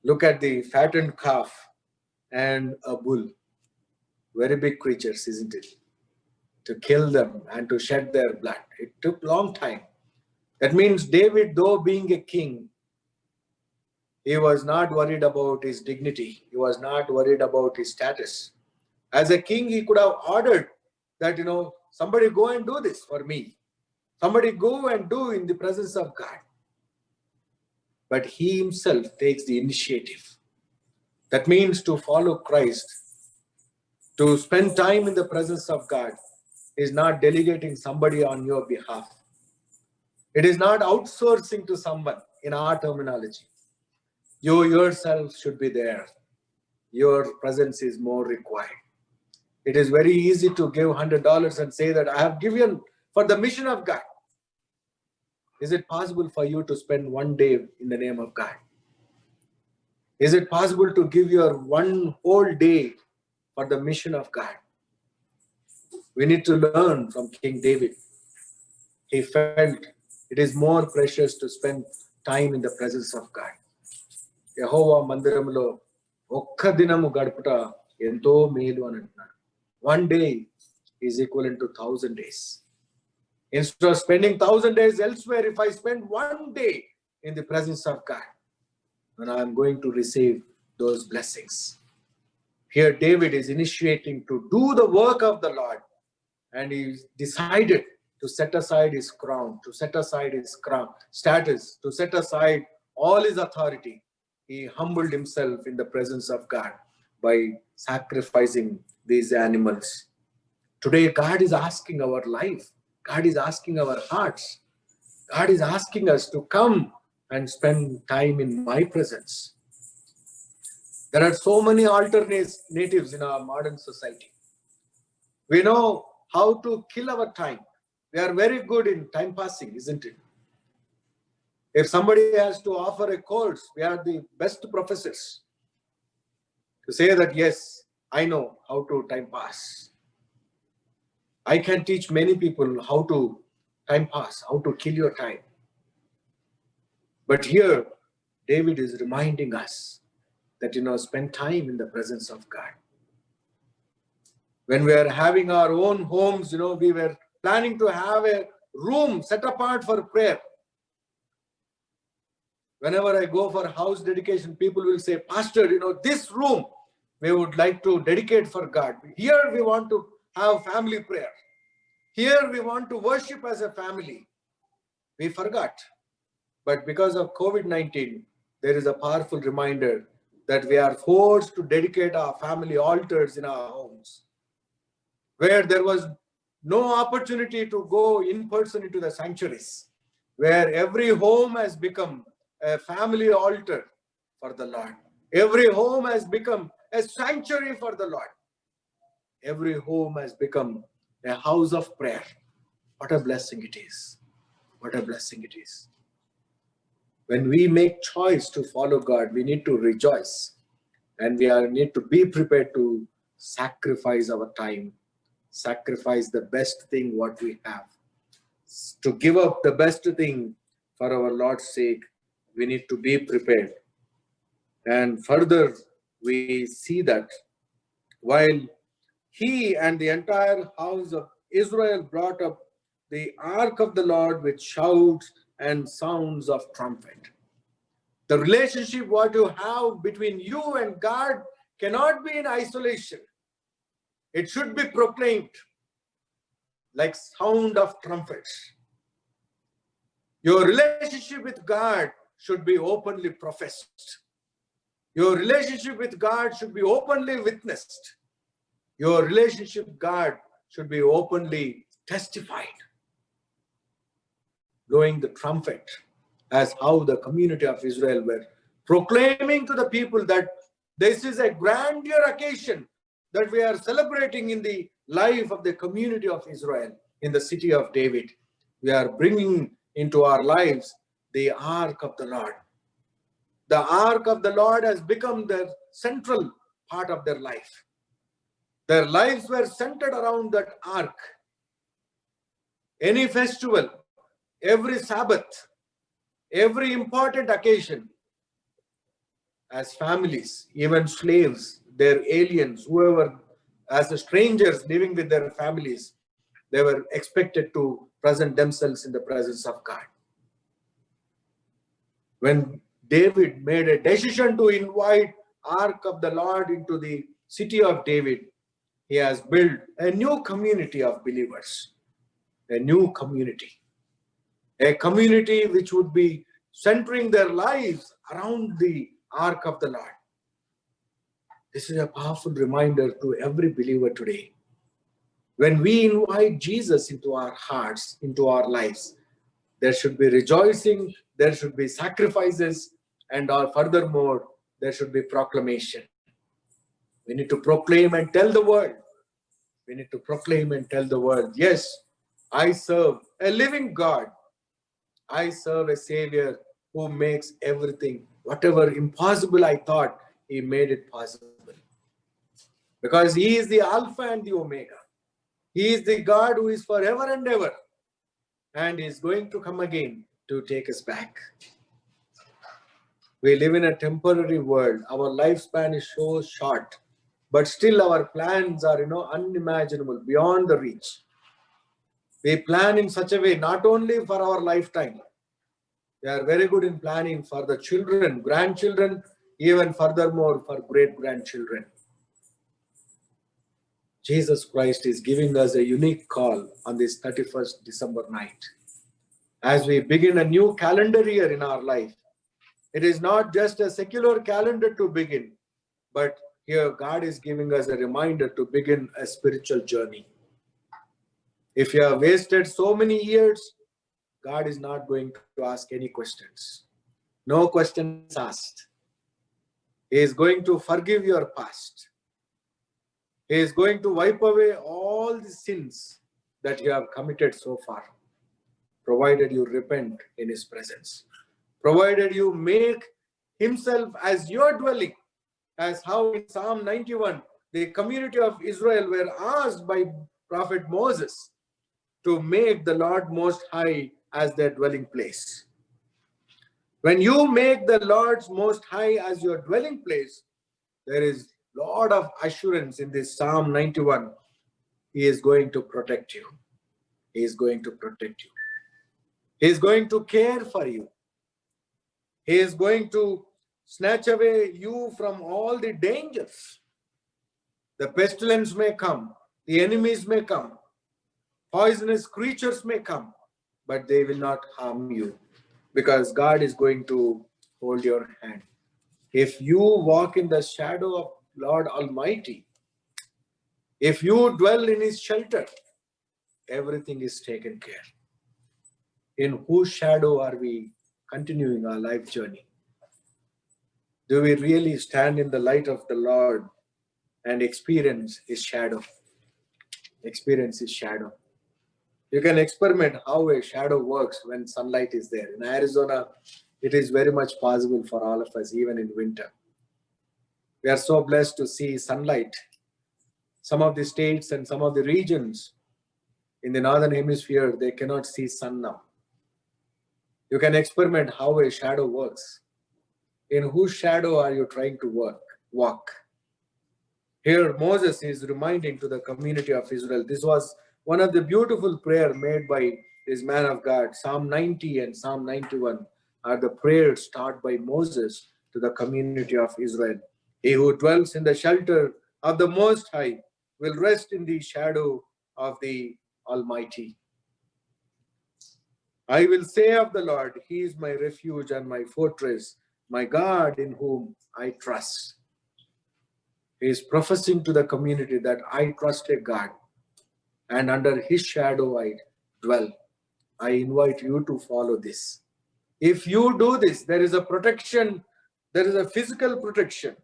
Look at the fattened calf and a bull. Very big creatures, isn't it? To kill them and to shed their blood. It took long time. That means David, though being a king, he was not worried about his dignity. He was not worried about his status. As a king, he could have ordered that, somebody go and do this for me. Somebody go and do in the presence of God. But he himself takes the initiative. That means to follow Christ, to spend time in the presence of God, is not delegating somebody on your behalf. It is not outsourcing to someone in our terminology. You yourself should be there. Your presence is more required. It is very easy to give $100 and say that I have given for the mission of God. Is it possible for you to spend one day in the name of God? Is it possible to give your one whole day for the mission of God? We need to learn from King David. He felt it is more precious to spend time in the presence of God. యెహోవా మందిరంలో ఒక్క దినము గడుపుట ఎంతో మేలు అని అంటున్నాడు. One day is equivalent to 1,000 days. Instead of spending 1,000 days elsewhere, if I spend one day in the presence of God, then I am going to receive those blessings. Here David is initiating to do the work of the Lord, and he decided to set aside his crown, to set aside his crown status, to set aside all his authority. He humbled himself in the presence of God by sacrificing these animals. Today, God is asking our life. God is asking our hearts. God is asking us to come and spend time in my presence. There are so many alternatives in our modern society. We know how to kill our time. We are very good in time passing, isn't it? If somebody has to offer a course, we are the best professors to say that, yes, I know how to time pass. I can teach many people how to time pass, how to kill your time. But here, David is reminding us that, spend time in the presence of God. When we are having our own homes, we were planning to have a room set apart for prayer. Whenever I go for house dedication, people will say, Pastor, this room we would like to dedicate for God. Here we want to have family prayer. Here we want to worship as a family. We forgot. But because of COVID-19, there is a powerful reminder that we are forced to dedicate our family altars in our homes, where there was no opportunity to go in person into the sanctuaries, where every home has become a family altar for the Lord. Every home has become a sanctuary for the Lord. Every home has become a house of prayer. What a blessing it is. What a blessing it is. When we make choice to follow God, we need to rejoice, and we need to be prepared to sacrifice our time, sacrifice the best thing what we have. To give up the best thing for our Lord's sake, we need to be prepared. And further, we see that while he and the entire house of Israel brought up the ark of the Lord with shouts and sounds of trumpet. The relationship what you have between you and God cannot be in isolation. It should be proclaimed like sound of trumpets. Your relationship with God should be openly professed. Your relationship with God should be openly witnessed. Your relationship with God should be openly testified. Blowing the trumpet as how the community of Israel were proclaiming to the people that this is a grandeur occasion that we are celebrating in the life of the community of Israel in the city of David. We are bringing into our lives the ark of the Lord. The ark of the Lord has become the central part of their life. Their lives were centered around that ark. Any festival, every Sabbath, every important occasion, as families, even slaves, their aliens, whoever, as the strangers living with their families, they were expected to present themselves in the presence of God. When David made a decision to invite Ark of the Lord into the city of David, he has built a new community of believers, a new community, a community which would be centering their lives around the Ark of the Lord. This is a powerful reminder to every believer today. When we invite Jesus into our hearts, into our lives, there should be rejoicing, there should be sacrifices, and furthermore, there should be proclamation. We need to proclaim and tell the world. We need to proclaim and tell the world, yes, I serve a living God. I serve a Savior who makes everything, whatever impossible I thought, He made it possible. Because He is the Alpha and the Omega. He is the God who is forever and ever. And is going to come again to take us back. We live in a temporary world. Our lifespan is so short, but still our plans are, unimaginable, beyond the reach. We plan in such a way, not only for our lifetime. We are very good in planning for the children, grandchildren, even furthermore for great-grandchildren. Jesus Christ is giving us a unique call on this 31st December night. As we begin a new calendar year in our life, it is not just a secular calendar to begin, but here God is giving us a reminder to begin a spiritual journey. If you have wasted so many years, God is not going to ask any questions. No questions asked. He is going to forgive your past. He is going to wipe away all the sins that you have committed so far, provided you repent in His presence, provided you make Himself as your dwelling, as how in Psalm 91, the community of Israel were asked by Prophet Moses to make the Lord Most High as their dwelling place. When you make the Lord's Most High as your dwelling place, there is a lot of assurance in this Psalm 91. He is going to protect you. He is going to protect you. He is going to care for you. He is going to snatch away you from all the dangers. The pestilence may come, the enemies may come, poisonous creatures may come, but they will not harm you because God is going to hold your hand. If you walk in the shadow of Lord Almighty, if you dwell in His shelter, everything is taken care. In whose shadow are we continuing our life journey? Do we really stand in the light of the Lord and experience His shadow? Experience His shadow. You can experiment how a shadow works when sunlight is there. In Arizona, it is very much possible for all of us, even in winter. We are so blessed to see sunlight. Some of the states and some of the regions in the northern hemisphere, they cannot see sun now. You can experiment how a shadow works. In whose shadow are you trying to walk? Here Moses is reminding to the community of Israel. This was one of the beautiful prayer made by this man of God. Psalm 90 and Psalm 91 are the prayers taught by Moses to the community of Israel. He who dwells in the shelter of the Most High will rest in the shadow of the Almighty. I will say of the Lord, He is my refuge and my fortress, my God in whom I trust. He is professing to the community that I trust a God, and under His shadow I dwell. I invite you to follow this. If you do this, there is a protection, there is a physical protection,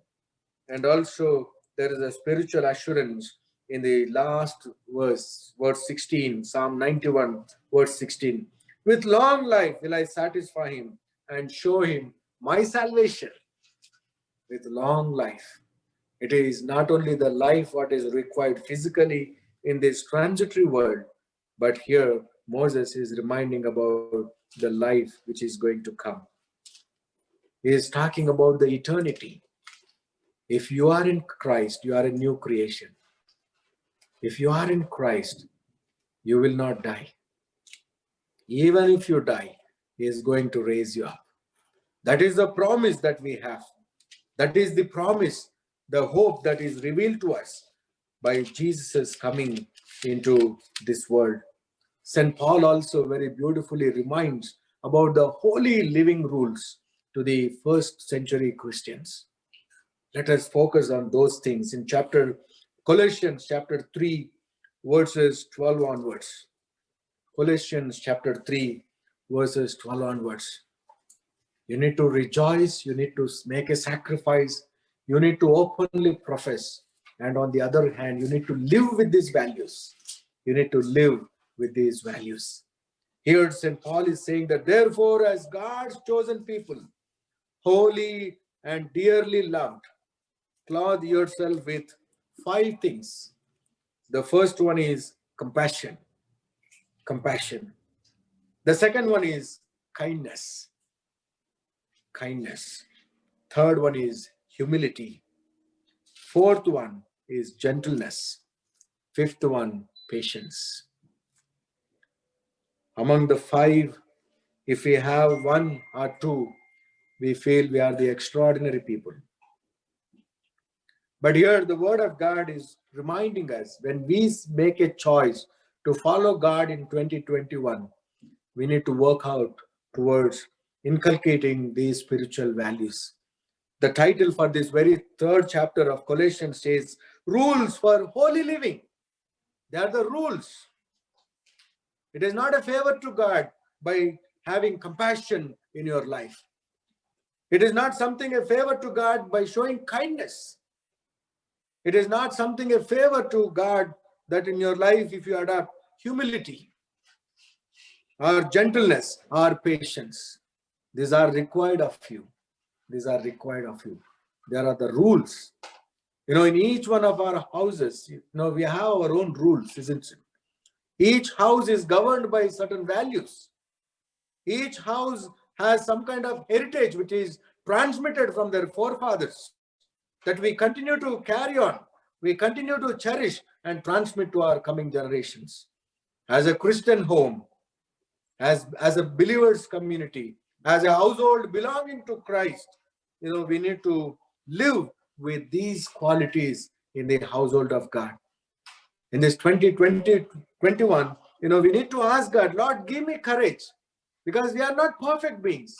and also there is a spiritual assurance in the last verse, verse 16, Psalm 91, verse 16. With long life will I satisfy him and show him my salvation. With long life. It is not only the life what is required physically in this transitory world, but here Moses is reminding about the life which is going to come. He is talking about the eternity. If you are in Christ, you are a new creation. If you are in Christ, you will not die. Even if you die, He is going to raise you up. That is the promise that we have. That is the promise, the hope that is revealed to us by Jesus coming into this world. St. Paul also very beautifully reminds about the holy living rules to the first century Christians. Let us focus on those things in Colossians chapter 3, verses 12 onwards. Colossians chapter 3, verses 12 onwards. You need to rejoice, you need to make a sacrifice, you need to openly profess. And on the other hand, you need to live with these values. You need to live with these values. Here St. Paul is saying that therefore, as God's chosen people, holy and dearly loved, clothe yourself with 5 things. The first one is compassion. Compassion. The second one is kindness. Kindness. Third one is humility. Fourth one is gentleness. Fifth one, patience. Among the 5, if we have 1 or 2, we feel we are the extraordinary people. But here the word of God is reminding us when we make a choice to follow God in 2021, we need to work out towards inculcating these spiritual values. The title for this very 3rd chapter of Colossians says, Rules for Holy Living. They are the rules. It is not a favor to God by having compassion in your life. It is not something a favor to God by showing kindness. It is not something a favor to God that in your life if you adopt humility or gentleness or patience. These are required of you. These are required of you. There are the rules. In each one of our houses, we have our own rules, isn't it? Each house is governed by certain values. Each house has some kind of heritage which is transmitted from their forefathers that we continue to carry on. We continue to cherish and transmit to our coming generations. As a Christian home, as a believer's community, as a household belonging to Christ, we need to live with these qualities in the household of God. In this 2021, we need to ask God, Lord, give me courage, because we are not perfect beings.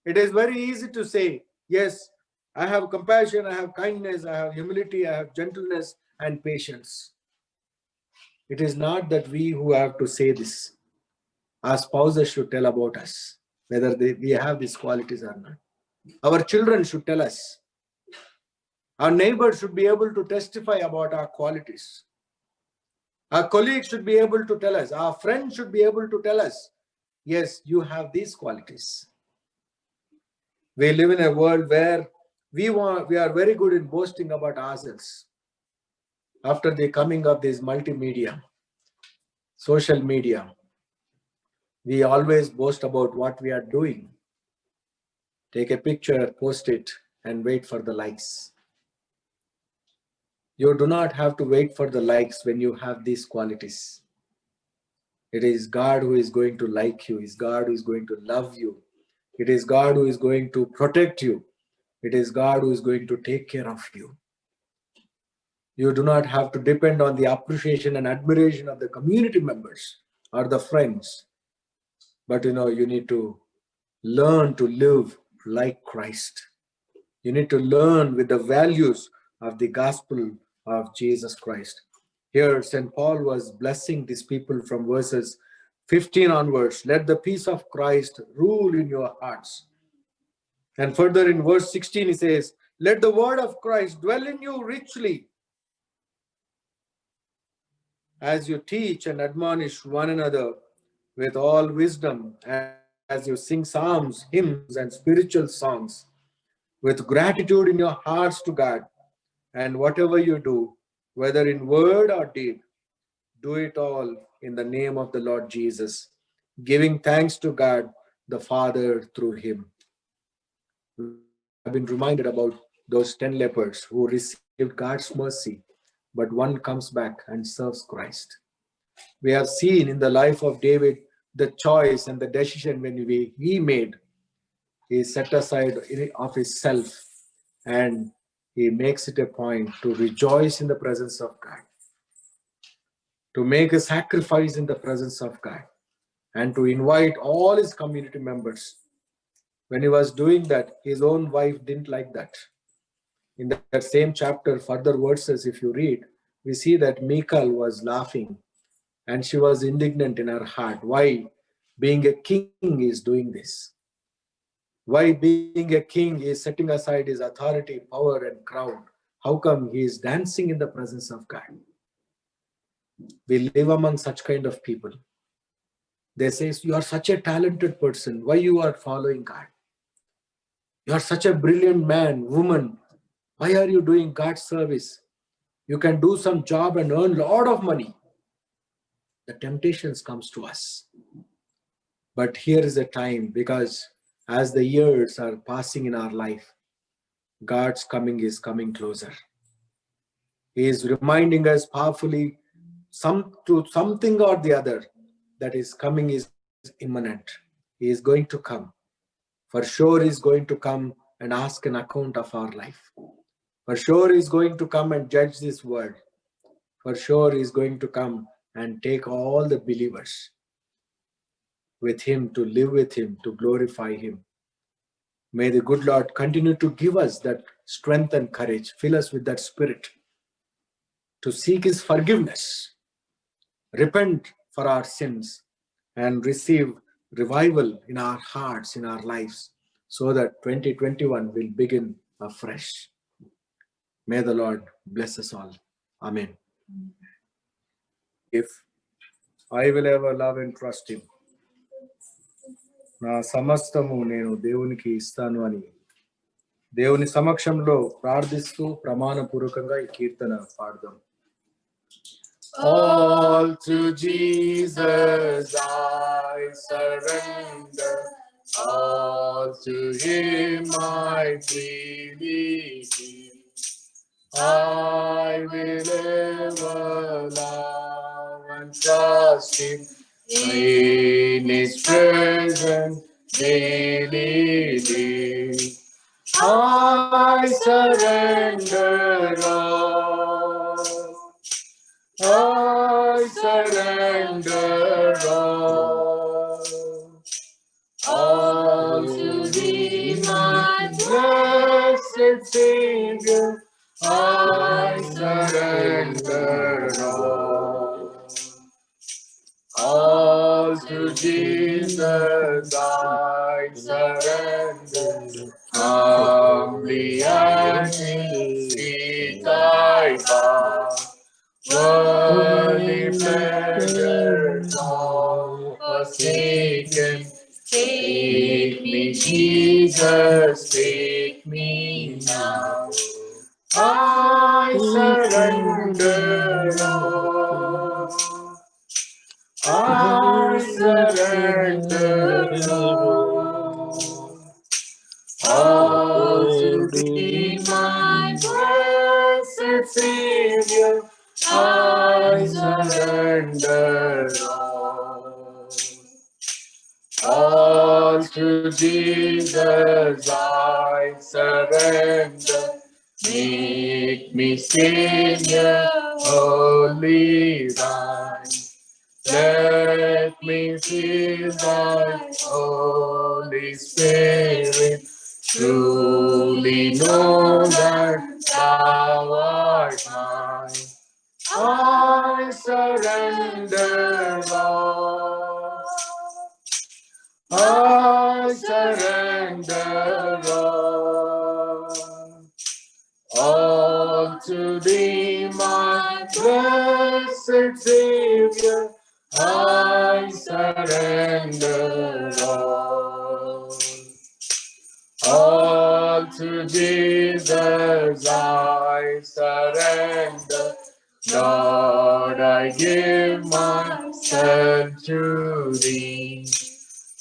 It is very easy to say, yes, I have compassion, I have kindness, I have humility, I have gentleness and patience. It is not that we who have to say this. Our spouses should tell about us, whether we have these qualities or not. Our children should tell us. Our neighbors should be able to testify about our qualities. Our colleagues should be able to tell us. Our friends should be able to tell us, yes, you have these qualities. We live in a world where we are very good in boasting about ourselves. After the coming of this multimedia, social media, we always boast about what we are doing. Take a picture, post it, and wait for the likes. You do not have to wait for the likes when you have these qualities. It is God who is going to like you. It is God who is going to love you. It is God who is going to protect you. It is God who is going to take care of you. You do not have to depend on the appreciation and admiration of the community members or the friends. But you need to learn to live like Christ. You need to learn with the values of the gospel of Jesus Christ. Here, St. Paul was blessing these people from verses 15 onwards. Let the peace of Christ rule in your hearts. And further in verse 16, he says, let the word of Christ dwell in you richly, as you teach and admonish one another with all wisdom, as you sing psalms, hymns, and spiritual songs, with gratitude in your hearts to God. And whatever you do, whether in word or deed, do it all in the name of the Lord Jesus, giving thanks to God the Father through him. I've been reminded about those 10 lepers who received God's mercy, but one comes back and serves Christ. We have seen in the life of David the choice and the decision when he made. He set aside of his self and he makes it a point to rejoice in the presence of God, to make a sacrifice in the presence of God, and to invite all his community members. When he was doing that, his own wife didn't like that. In that same chapter, further verses, if you read, we see that Michal was laughing and she was indignant in her heart. Why, being a king, is doing this? Why, being a king, is setting aside his authority, power, and crown? How come he is dancing in the presence of God? We live among such kind of people. They say, you are such a talented person. Why you are following God? You are such a brilliant man, woman. Why are you doing God's service? You can do some job and earn a lot of money. The temptations comes to us. But here is a time, because as the years are passing in our life, God's coming is coming closer. He is reminding us powerfully something or the other that is coming is imminent. He is going to come. For sure he is going to come and ask an account of our life. For sure he is going to come and judge this world. For sure he is going to come and take all the believers with him, to live with him, to glorify him. May the good Lord continue to give us that strength and courage, fill us with that spirit to seek his forgiveness, repent for our sins, and receive revival in our hearts, in our lives, so that 2021 will begin afresh. May the Lord bless us all. Amen. If I will ever love and trust him, నా సమస్తము నేను దేవునికి ఇస్తాను అని దేవుని సమక్షంలో ప్రార్థిస్తూ ప్రమాణపూర్వకంగా ఈ కీర్తన పాడదాం. All to Jesus I surrender, all to him I freely give. I will ever love and trust him, in his presence daily live. I surrender all, I surrender all to thee, my blessed Savior. I surrender all to Jesus I surrender. Humbly and sweet I bow, worthy pleasure all forsaken. Take me, Jesus, take me now. I surrender all. I surrender all to thee, my blessed Savior. I surrender all. All to Jesus I surrender. Make me Savior, wholly thine. Let me feel thy Holy Spirit. Truly know that thou art mine. I surrender, Lord. I surrender, Lord. All to thee, my blessed Savior, I surrender, Lord. All to Jesus I surrender. Lord, I give myself to thee.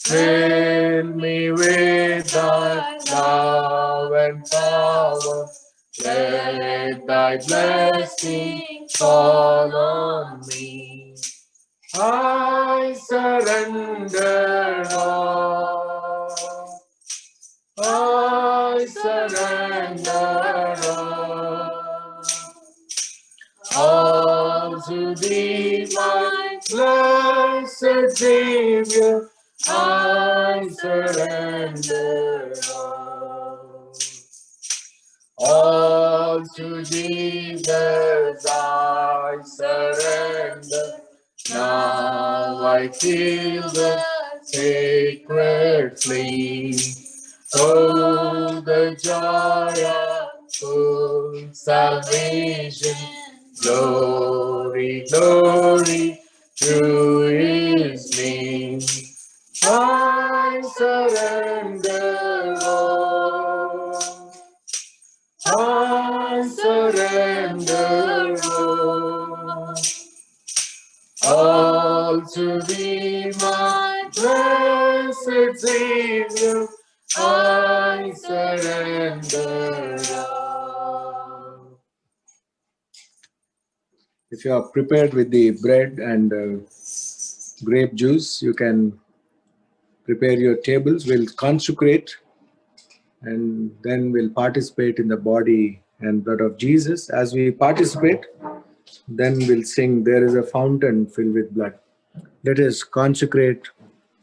Fill me with thy love and power. Let thy blessing fall on me. I surrender all. I surrender all to thee, my blessed Savior. I surrender all to Jesus. I surrender. Now I feel the sacred flame. Oh, the joy of full salvation. Glory, glory to his name. I surrender all. I surrender all to thee, my blessed Savior. I surrender all. If you are prepared with the bread and grape juice, you can prepare your tables. We'll consecrate and then we'll participate in the body and blood of Jesus. As we participate, then we'll sing, "There is a fountain filled with blood." Let us consecrate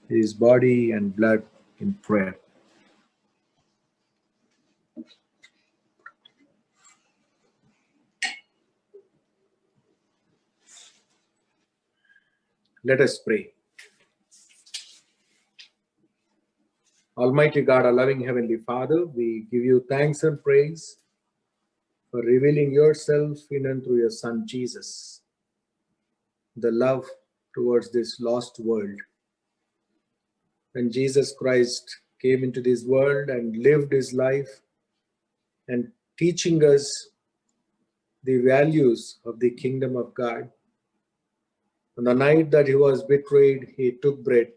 his body and blood in prayer. Let us pray. Almighty God, our loving Heavenly Father, we give you thanks and praise for revealing yourself in and through your Son Jesus, the love towards this lost world. When Jesus Christ came into this world and lived his life and teaching us the values of the kingdom of God, on the night that he was betrayed, he took bread.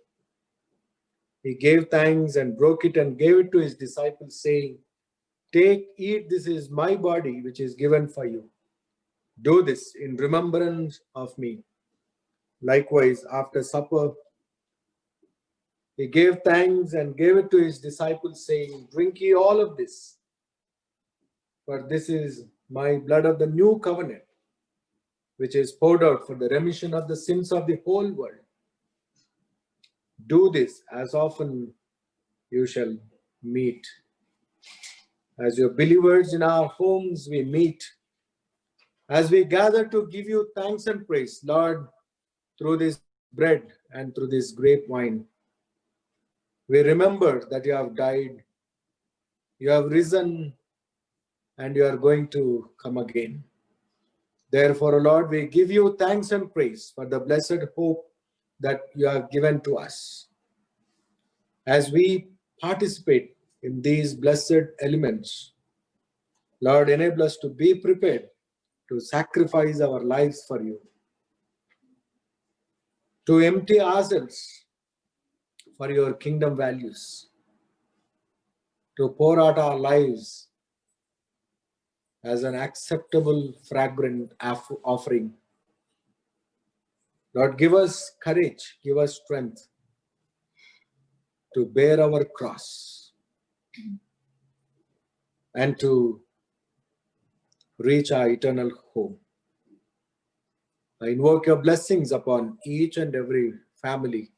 He gave thanks and broke it and gave it to his disciples, saying, "Take, eat, this is my body, which is given for you. Do this in remembrance of me." Likewise, after supper, he gave thanks and gave it to his disciples, saying, "Drink ye all of this, for this is my blood of the new covenant, which is poured out for the remission of the sins of the whole world. Do this as often you shall meet." As your believers in our homes, we meet. As we gather to give you thanks and praise, Lord, through this bread and through this grape wine, we remember that you have died, you have risen, and you are going to come again. Therefore, Lord, we give you thanks and praise for the blessed hope that you have given to us. As we participate in these blessed elements, Lord, enable us to be prepared to sacrifice our lives for you, to empty ourselves for your kingdom values, to pour out our lives as an acceptable, fragrant offering. Lord, give us courage, give us strength to bear our cross and to reach our eternal home. I invoke your blessings upon each and every family,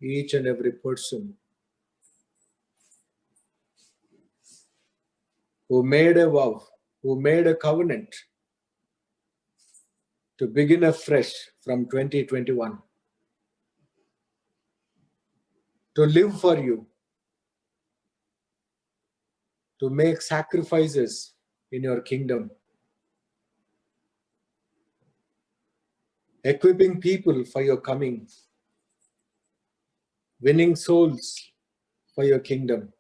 each and every person who made a vow, who made a covenant to begin afresh from 2021, to live for you, to make sacrifices in your kingdom, equipping people for your coming, winning souls for your kingdom,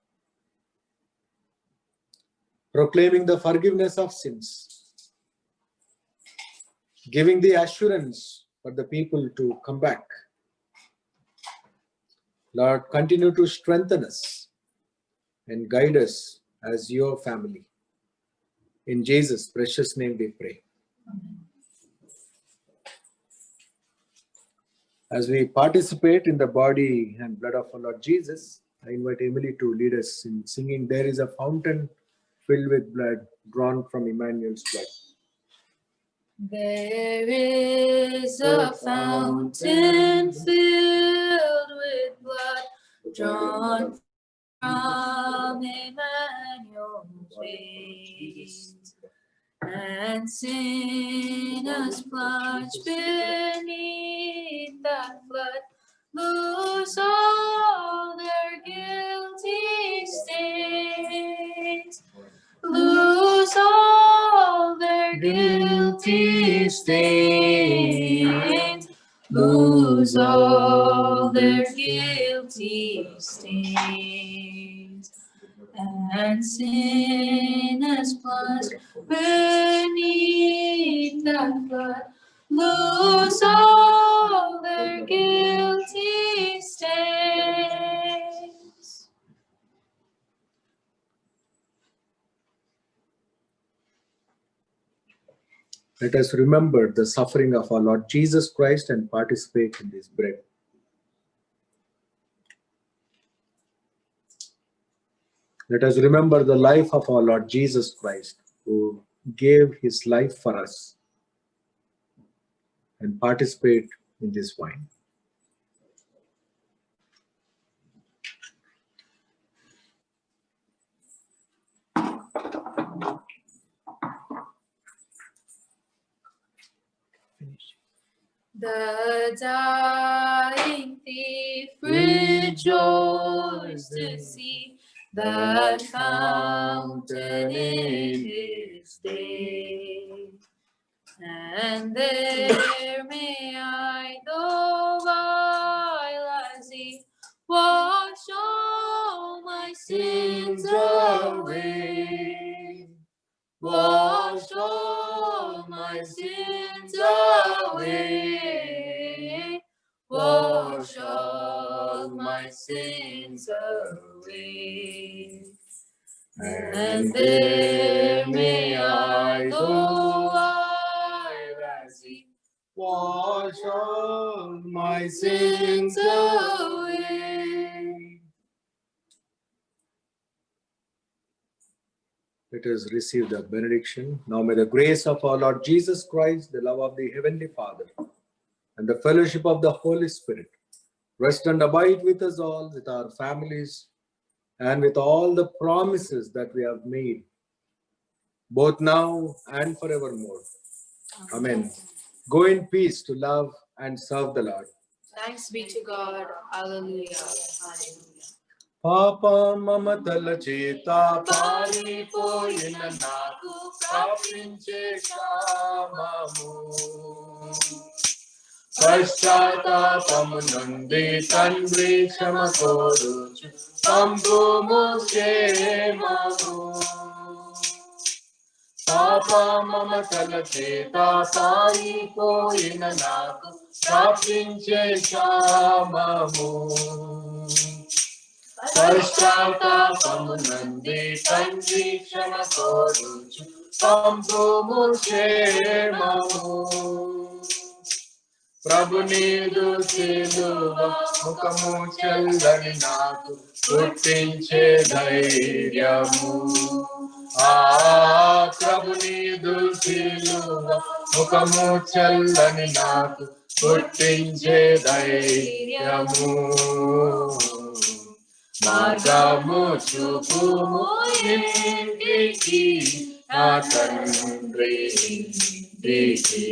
proclaiming the forgiveness of sins, giving the assurance for the people to come back. Lord, continue to strengthen us and guide us as your family. In Jesus' precious name we pray. As we participate in the body and blood of our Lord Jesus, I invite Emily to lead us in singing, "There is a fountain filled with blood drawn from Emmanuel's blood." There is a fountain filled with blood drawn from Emmanuel's veins, and sinners plunged beneath that flood lose all their guilty stains, lose all their guilty stains, lose all their guilty stains, and sinners plunged beneath that flood lose all their guilty stains. Let us remember the suffering of our Lord Jesus Christ and participate in this bread. Let us remember the life of our Lord Jesus Christ, who gave his life for us, and participate in this wine. The dying thief rejoiced to see that fountain in his day, and there may I, though vile as he, wash all my sins away, wash all my sins away, wash all my sins away. And there may I, though vile as he, Wash all my sins away. Let us receive the benediction. Now may the grace of our Lord Jesus Christ, the love of the Heavenly Father, and the fellowship of the Holy Spirit rest and abide with us all, with our families, and with all the promises that we have made, both now and forevermore. Amen. Go in peace to love and serve the Lord. Thanks be to God. Hallelujah. Hallelujah. Papa mama talacheta పారిపోయిన నాకు ప్రాప్తించే క్షామము, పశ్చాత్తాపము నుండి తండ్రి క్షమ కోరుచు పంపుము క్షేమము. పాప మమతల చేత పారిపోయిన నాకు ప్రాప్తించే క్షామము, పశ్చాత్తాపము నుండి తండ్రి క్షమ కోరుచు పంపుము క్షేమము. ప్రభు నీదు సిలువ ముఖము చల్లని నాకు పుట్టించే ధైర్యము. ఆ ప్రభు నీదు సిలువ ముఖము చల్లని నాకు పుట్టించే ధైర్యము. మార్గము చూపుము ఇంటికి నా తండ్రి ఇంటికి.